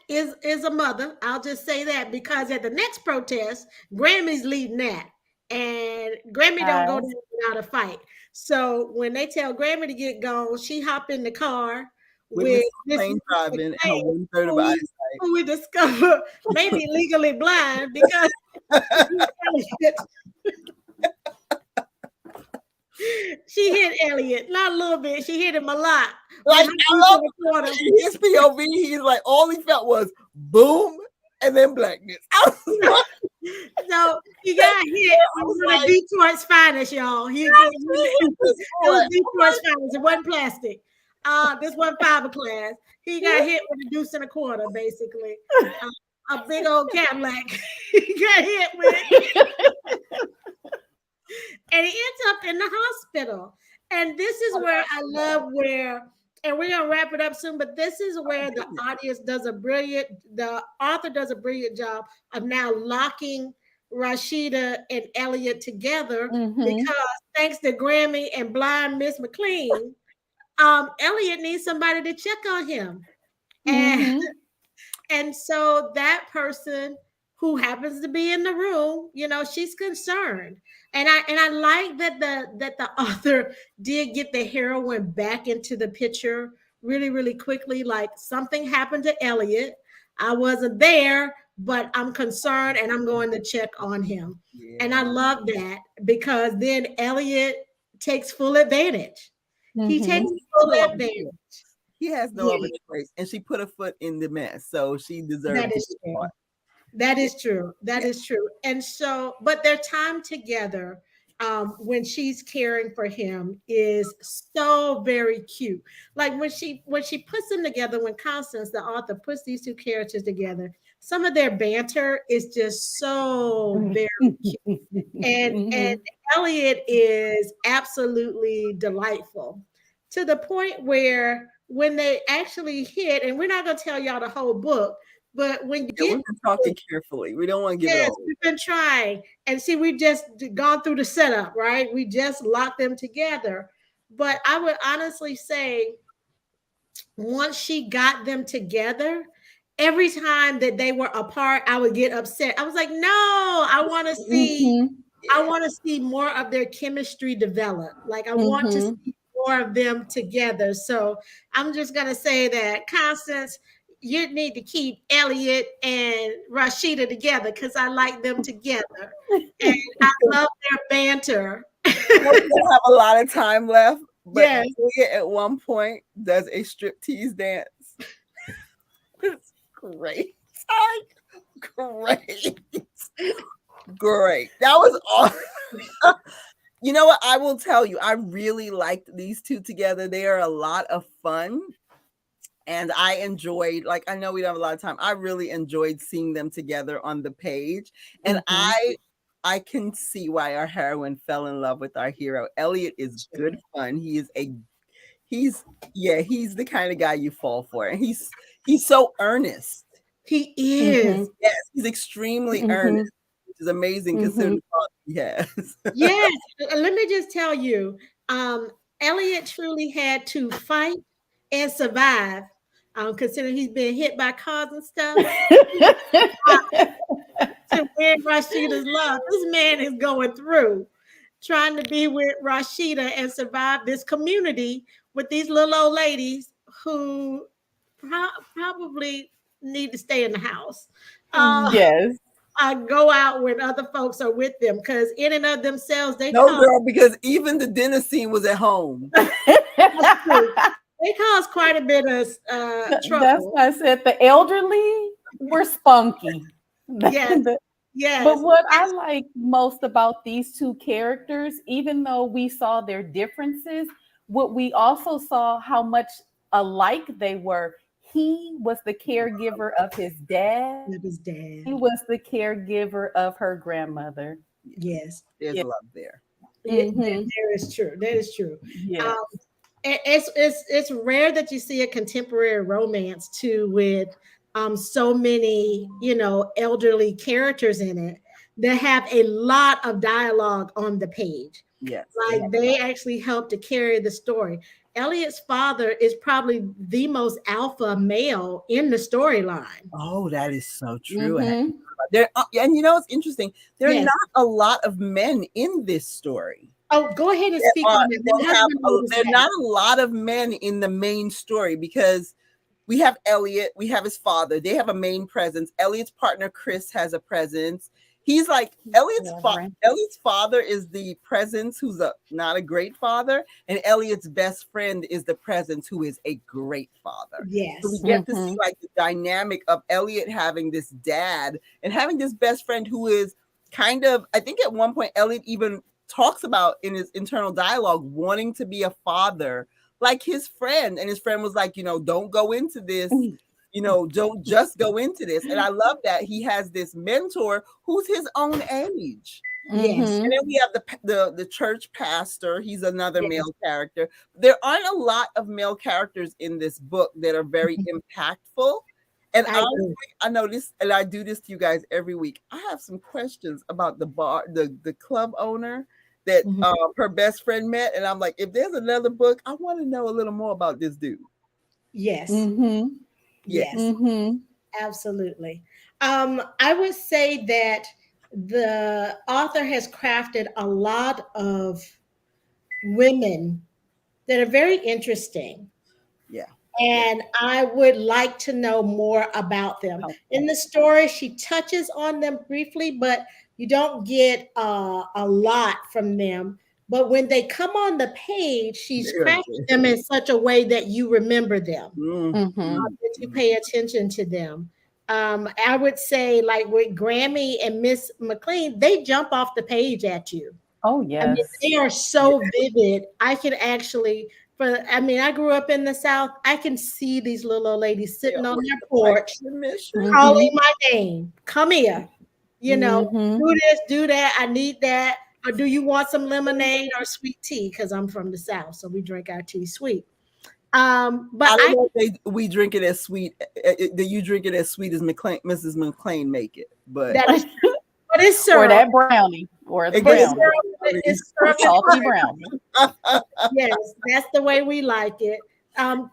Speaker 1: is a mother. I'll just say that because at the next protest, Grammy's leading that, and Grammy don't go down without a fight. So when they tell Grammy to get gone, she hop in the car with
Speaker 2: plane driving and 1/3 of eyesight.
Speaker 1: Who we discover maybe legally blind because She hit Elliott, not a little bit. She hit him a lot.
Speaker 2: Like,
Speaker 1: With
Speaker 2: I love
Speaker 1: her quarter.
Speaker 2: his POV. He's like, all he felt was boom and then blackness. I was like,
Speaker 1: So he got hit
Speaker 2: I was
Speaker 1: with one of
Speaker 2: like,
Speaker 1: Detroit's finest, y'all. It was Detroit's finest. It wasn't plastic. This wasn't fiberglass. He got hit with a deuce and a quarter, basically. A big old Cadillac. He got hit with, and he ends up in the hospital. And this is where I love and we're gonna wrap it up soon, but this is where the author does a brilliant job of now locking Rashida and Elliott together, because thanks to Grammy and blind Miss McLean, Elliott needs somebody to check on him. And so that person who happens to be in the room, she's concerned. And I like that the author did get the heroine back into the picture really, really quickly. Like, something happened to Elliott. I wasn't there, but I'm concerned and I'm going to check on him. Yeah. And I love that, because then Elliott takes full advantage. He takes full advantage.
Speaker 2: He has no other choice. And she put a foot in the mess, so she deserves
Speaker 1: that. Is true. That is true. That is true. And so, but their time together, when she's caring for him, is so very cute. Like when she puts them together, when Constance, the author, puts these two characters together, some of their banter is just so very cute. And Elliott is absolutely delightful, to the point where when they actually hit, and we're not going to tell y'all the whole book, but when you
Speaker 2: we've been talking carefully. We don't want to give it all.
Speaker 1: We've been trying. And see, we've just gone through the setup, right? We just locked them together. But I would honestly say, once she got them together, every time that they were apart, I would get upset. I was like, no, I want to see, I want to see more of their chemistry develop. Like, I want to see more of them together. So I'm just going to say that, Constance, you need to keep Elliott and Rashida together, because I like them together. And I love their banter.
Speaker 2: We don't have a lot of time left, but Elliott at one point does a striptease dance. It's great. Great. That was awesome. You know what? I will tell you, I really liked these two together. They are a lot of fun. And I enjoyed, like, I know we don't have a lot of time. I really enjoyed seeing them together on the page. And I can see why our heroine fell in love with our hero. Elliott is good fun. He's the kind of guy you fall for. And he's so earnest.
Speaker 1: He is.
Speaker 2: Yes, he's extremely earnest, which is amazing considering the thought he has.
Speaker 1: Yes. Let me just tell you, Elliott truly had to fight and survive. Considering he's been hit by cars and stuff, to win Rashida's love. This man is going through trying to be with Rashida and survive this community with these little old ladies who probably need to stay in the house. Go out when other folks are with them, because in and of themselves,
Speaker 2: girl, because even the dinner scene was at home.
Speaker 1: That's true. They caused quite a bit of trouble.
Speaker 3: That's why I said the elderly were spunky.
Speaker 1: Yes.
Speaker 3: But what I like most about these two characters, even though we saw their differences, what we also saw how much alike they were. He was the caregiver of his dad. He was the caregiver of her grandmother.
Speaker 1: Yes.
Speaker 2: There's love there.
Speaker 1: There is true. That is true. Yes. It's rare that you see a contemporary romance too with so many, elderly characters in it that have a lot of dialogue on the page.
Speaker 2: Yes.
Speaker 1: Like they actually help to carry the story. Elliott's father is probably the most alpha male in the storyline.
Speaker 2: Oh, that is so true. And it's interesting. There are not a lot of men in this story.
Speaker 1: Oh, go ahead and speak on it.
Speaker 2: There are not a lot of men in the main story, because we have Elliott, we have his father. They have a main presence. Elliott's partner, Chris, has a presence. He's like
Speaker 3: Yeah, right.
Speaker 2: Elliot's father is the presence, who's a not a great father, and Elliot's best friend is the presence, who is a great father. So we
Speaker 1: Yes.
Speaker 2: get to see
Speaker 3: Mm-hmm.
Speaker 2: like the dynamic of Elliot having this dad and having this best friend who is kind of, I think at one point Elliot even talks about in his internal dialogue wanting to be a father like his friend, and his friend was like, don't go into this, don't just go into this. And I love that he has this mentor who's his own age.
Speaker 1: Yes.
Speaker 2: And
Speaker 3: Mm-hmm.
Speaker 2: then we have the church pastor. He's another
Speaker 1: Yes.
Speaker 2: male character. There aren't a lot of male characters in this book that are very impactful. And
Speaker 1: I
Speaker 2: honestly,
Speaker 1: agree.
Speaker 2: I know this, and I do this to you guys every week. I have some questions about the bar, the club owner that
Speaker 1: Mhm.
Speaker 2: her best friend met, and I'm like, if there's another book, I want to know a little more about this dude.
Speaker 1: Yes.
Speaker 3: Mm-hmm.
Speaker 2: Yeah,
Speaker 1: Yes.
Speaker 3: Mm-hmm.
Speaker 1: Absolutely. I would say that the author has crafted a lot of women that are very interesting.
Speaker 2: yeah, yeah.
Speaker 1: And I would like to know more about them.
Speaker 3: Okay.
Speaker 1: In the story, she touches on them briefly, but you don't get a lot from them. But when they come on the page, she's
Speaker 2: They're
Speaker 1: crafted
Speaker 2: good.
Speaker 1: them in such a way that you remember them,
Speaker 2: Mm,
Speaker 3: Mm-hmm.
Speaker 2: mm,
Speaker 1: that you
Speaker 2: mm.
Speaker 1: pay attention to them. I would say, like with Grammy and Miss McLean, they jump off the page at you.
Speaker 3: Oh
Speaker 1: I mean,
Speaker 3: yes.
Speaker 1: they are
Speaker 2: Yeah,
Speaker 1: so vivid. I can actually, I mean, I grew up in the South. I can see these little old ladies
Speaker 2: they
Speaker 1: sitting on
Speaker 2: always
Speaker 1: their
Speaker 2: like
Speaker 1: porch,
Speaker 2: permission.
Speaker 1: calling
Speaker 3: Mm-hmm.
Speaker 1: my name. Come here. You know,
Speaker 3: Mm-hmm.
Speaker 1: do this, do that. I need that. Or do you want some lemonade or sweet tea? Because I'm from the South, so we drink our tea sweet. But
Speaker 2: I don't
Speaker 1: I
Speaker 2: know if we drink it as sweet. Do you drink it as sweet as Mrs. McLean make it? But
Speaker 1: that is true. But it's
Speaker 3: Or
Speaker 1: syrup.
Speaker 3: that brownie, or the
Speaker 2: it
Speaker 1: But
Speaker 2: gets
Speaker 1: it's
Speaker 3: brownie,
Speaker 1: syrup.
Speaker 2: brownie.
Speaker 1: It's syrup and
Speaker 3: salty brownie.
Speaker 1: yes, that's the way we like it.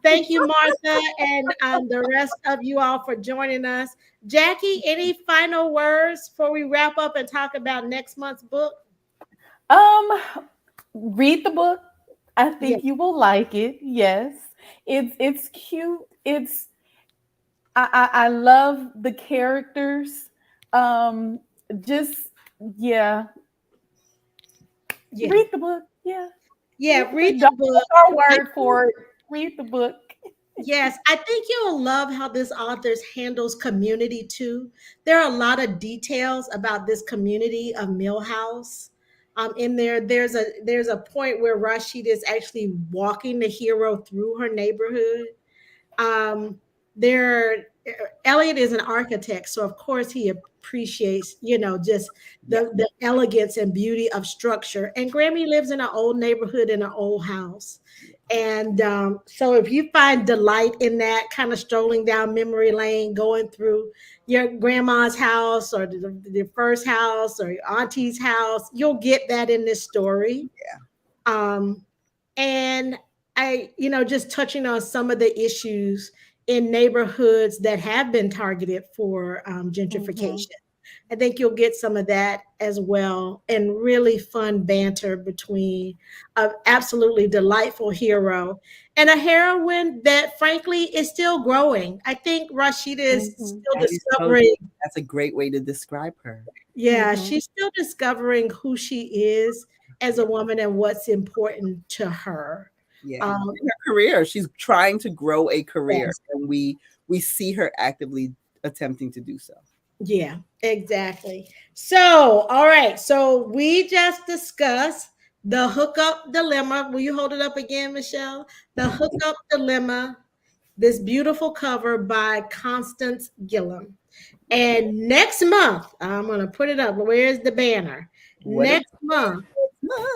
Speaker 1: Thank you, Martha, and the rest of you all for joining us. Jackie, any final words before we wrap up and talk about next month's book?
Speaker 3: Um, read the book. I
Speaker 1: Yes,
Speaker 3: think you will like it. Yes, it's cute. It's I love the characters. Um, just yeah,
Speaker 1: yeah,
Speaker 3: read the book. Yeah, read
Speaker 1: yeah.
Speaker 3: the book.
Speaker 1: Read the
Speaker 3: Don't
Speaker 1: book.
Speaker 3: take our
Speaker 1: I
Speaker 3: word
Speaker 1: think,
Speaker 3: for it. Read the book.
Speaker 1: yes, I think you'll love how this author handles community too. There are a lot of details about this community of Millhouse. In there, there's a point where Rashida is actually walking the hero through her neighborhood. um there Elliot is an architect, so of course he appreciates, just
Speaker 2: Yeah,
Speaker 1: the elegance and beauty of structure. And Grammy lives in an old neighborhood in an old house. And so if you find delight in that, kind of strolling down memory lane, going through your grandma's house or the first house or your auntie's house, you'll get that in this story. um, and just touching on some of the issues in neighborhoods that have been targeted for
Speaker 3: Mm-hmm.
Speaker 1: gentrification. I think you'll get some of that as well, and really fun banter between an absolutely delightful hero and a heroine that, frankly, is still growing. I think Rashida is
Speaker 3: Mm-hmm.
Speaker 1: still
Speaker 2: that is so.
Speaker 1: discovering.
Speaker 2: That's a great way to describe her.
Speaker 1: Yeah,
Speaker 3: Mm-hmm.
Speaker 1: she's still discovering who she is as a
Speaker 2: Yeah,
Speaker 1: woman and what's important to her.
Speaker 2: yeah.
Speaker 1: Um,
Speaker 2: In her career, she's trying to grow a career,
Speaker 1: yes,
Speaker 2: and we see her actively attempting to do so.
Speaker 1: yeah, exactly. So, all right. So we just discussed the hookup dilemma. Will you hold it up again, Michelle? The hookup dilemma. This beautiful cover by Constance Gillam. And next month, I'm going to put it up. Where's the banner?
Speaker 2: What is
Speaker 1: Next month,
Speaker 2: love?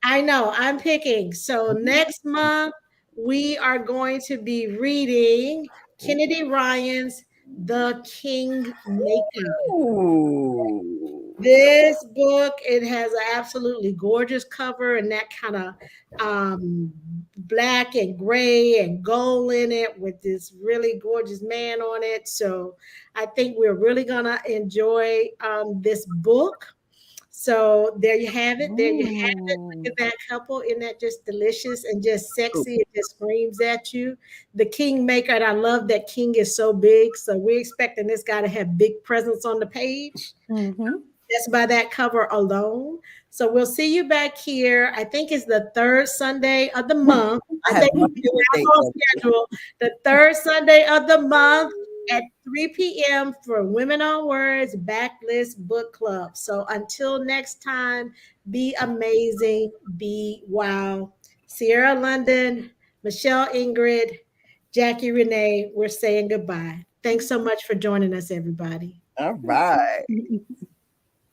Speaker 1: I know I'm picking. So next month, we are going to be reading Kennedy Ryan's The King Maker.
Speaker 2: Ooh.
Speaker 1: This book, it has an absolutely gorgeous cover and that kind of black and gray and gold in it with this really gorgeous man on it. So I think we're really gonna enjoy this book. So there you have it. There you have it. Look
Speaker 3: Ooh.
Speaker 1: at that couple. Isn't that just delicious and just
Speaker 2: Ooh.
Speaker 1: sexy? It just screams at you. The Kingmaker, and I love that King is so big. So we're expecting this guy to have big presence on the page.
Speaker 3: Mm-hmm.
Speaker 1: just by that cover alone. So we'll see you back here. I think it's the third Sunday of the month.
Speaker 2: I
Speaker 1: I
Speaker 2: have
Speaker 1: think
Speaker 2: no idea what date
Speaker 1: on
Speaker 2: that is.
Speaker 1: schedule. The third Sunday of the month at 3 p.m. for Women on Words Backlist Book Club. So until next time, be amazing, be wow. Sierra London, Michelle Ingrid, Jackie Renee, we're saying goodbye. Thanks so much for joining us, everybody.
Speaker 2: All right.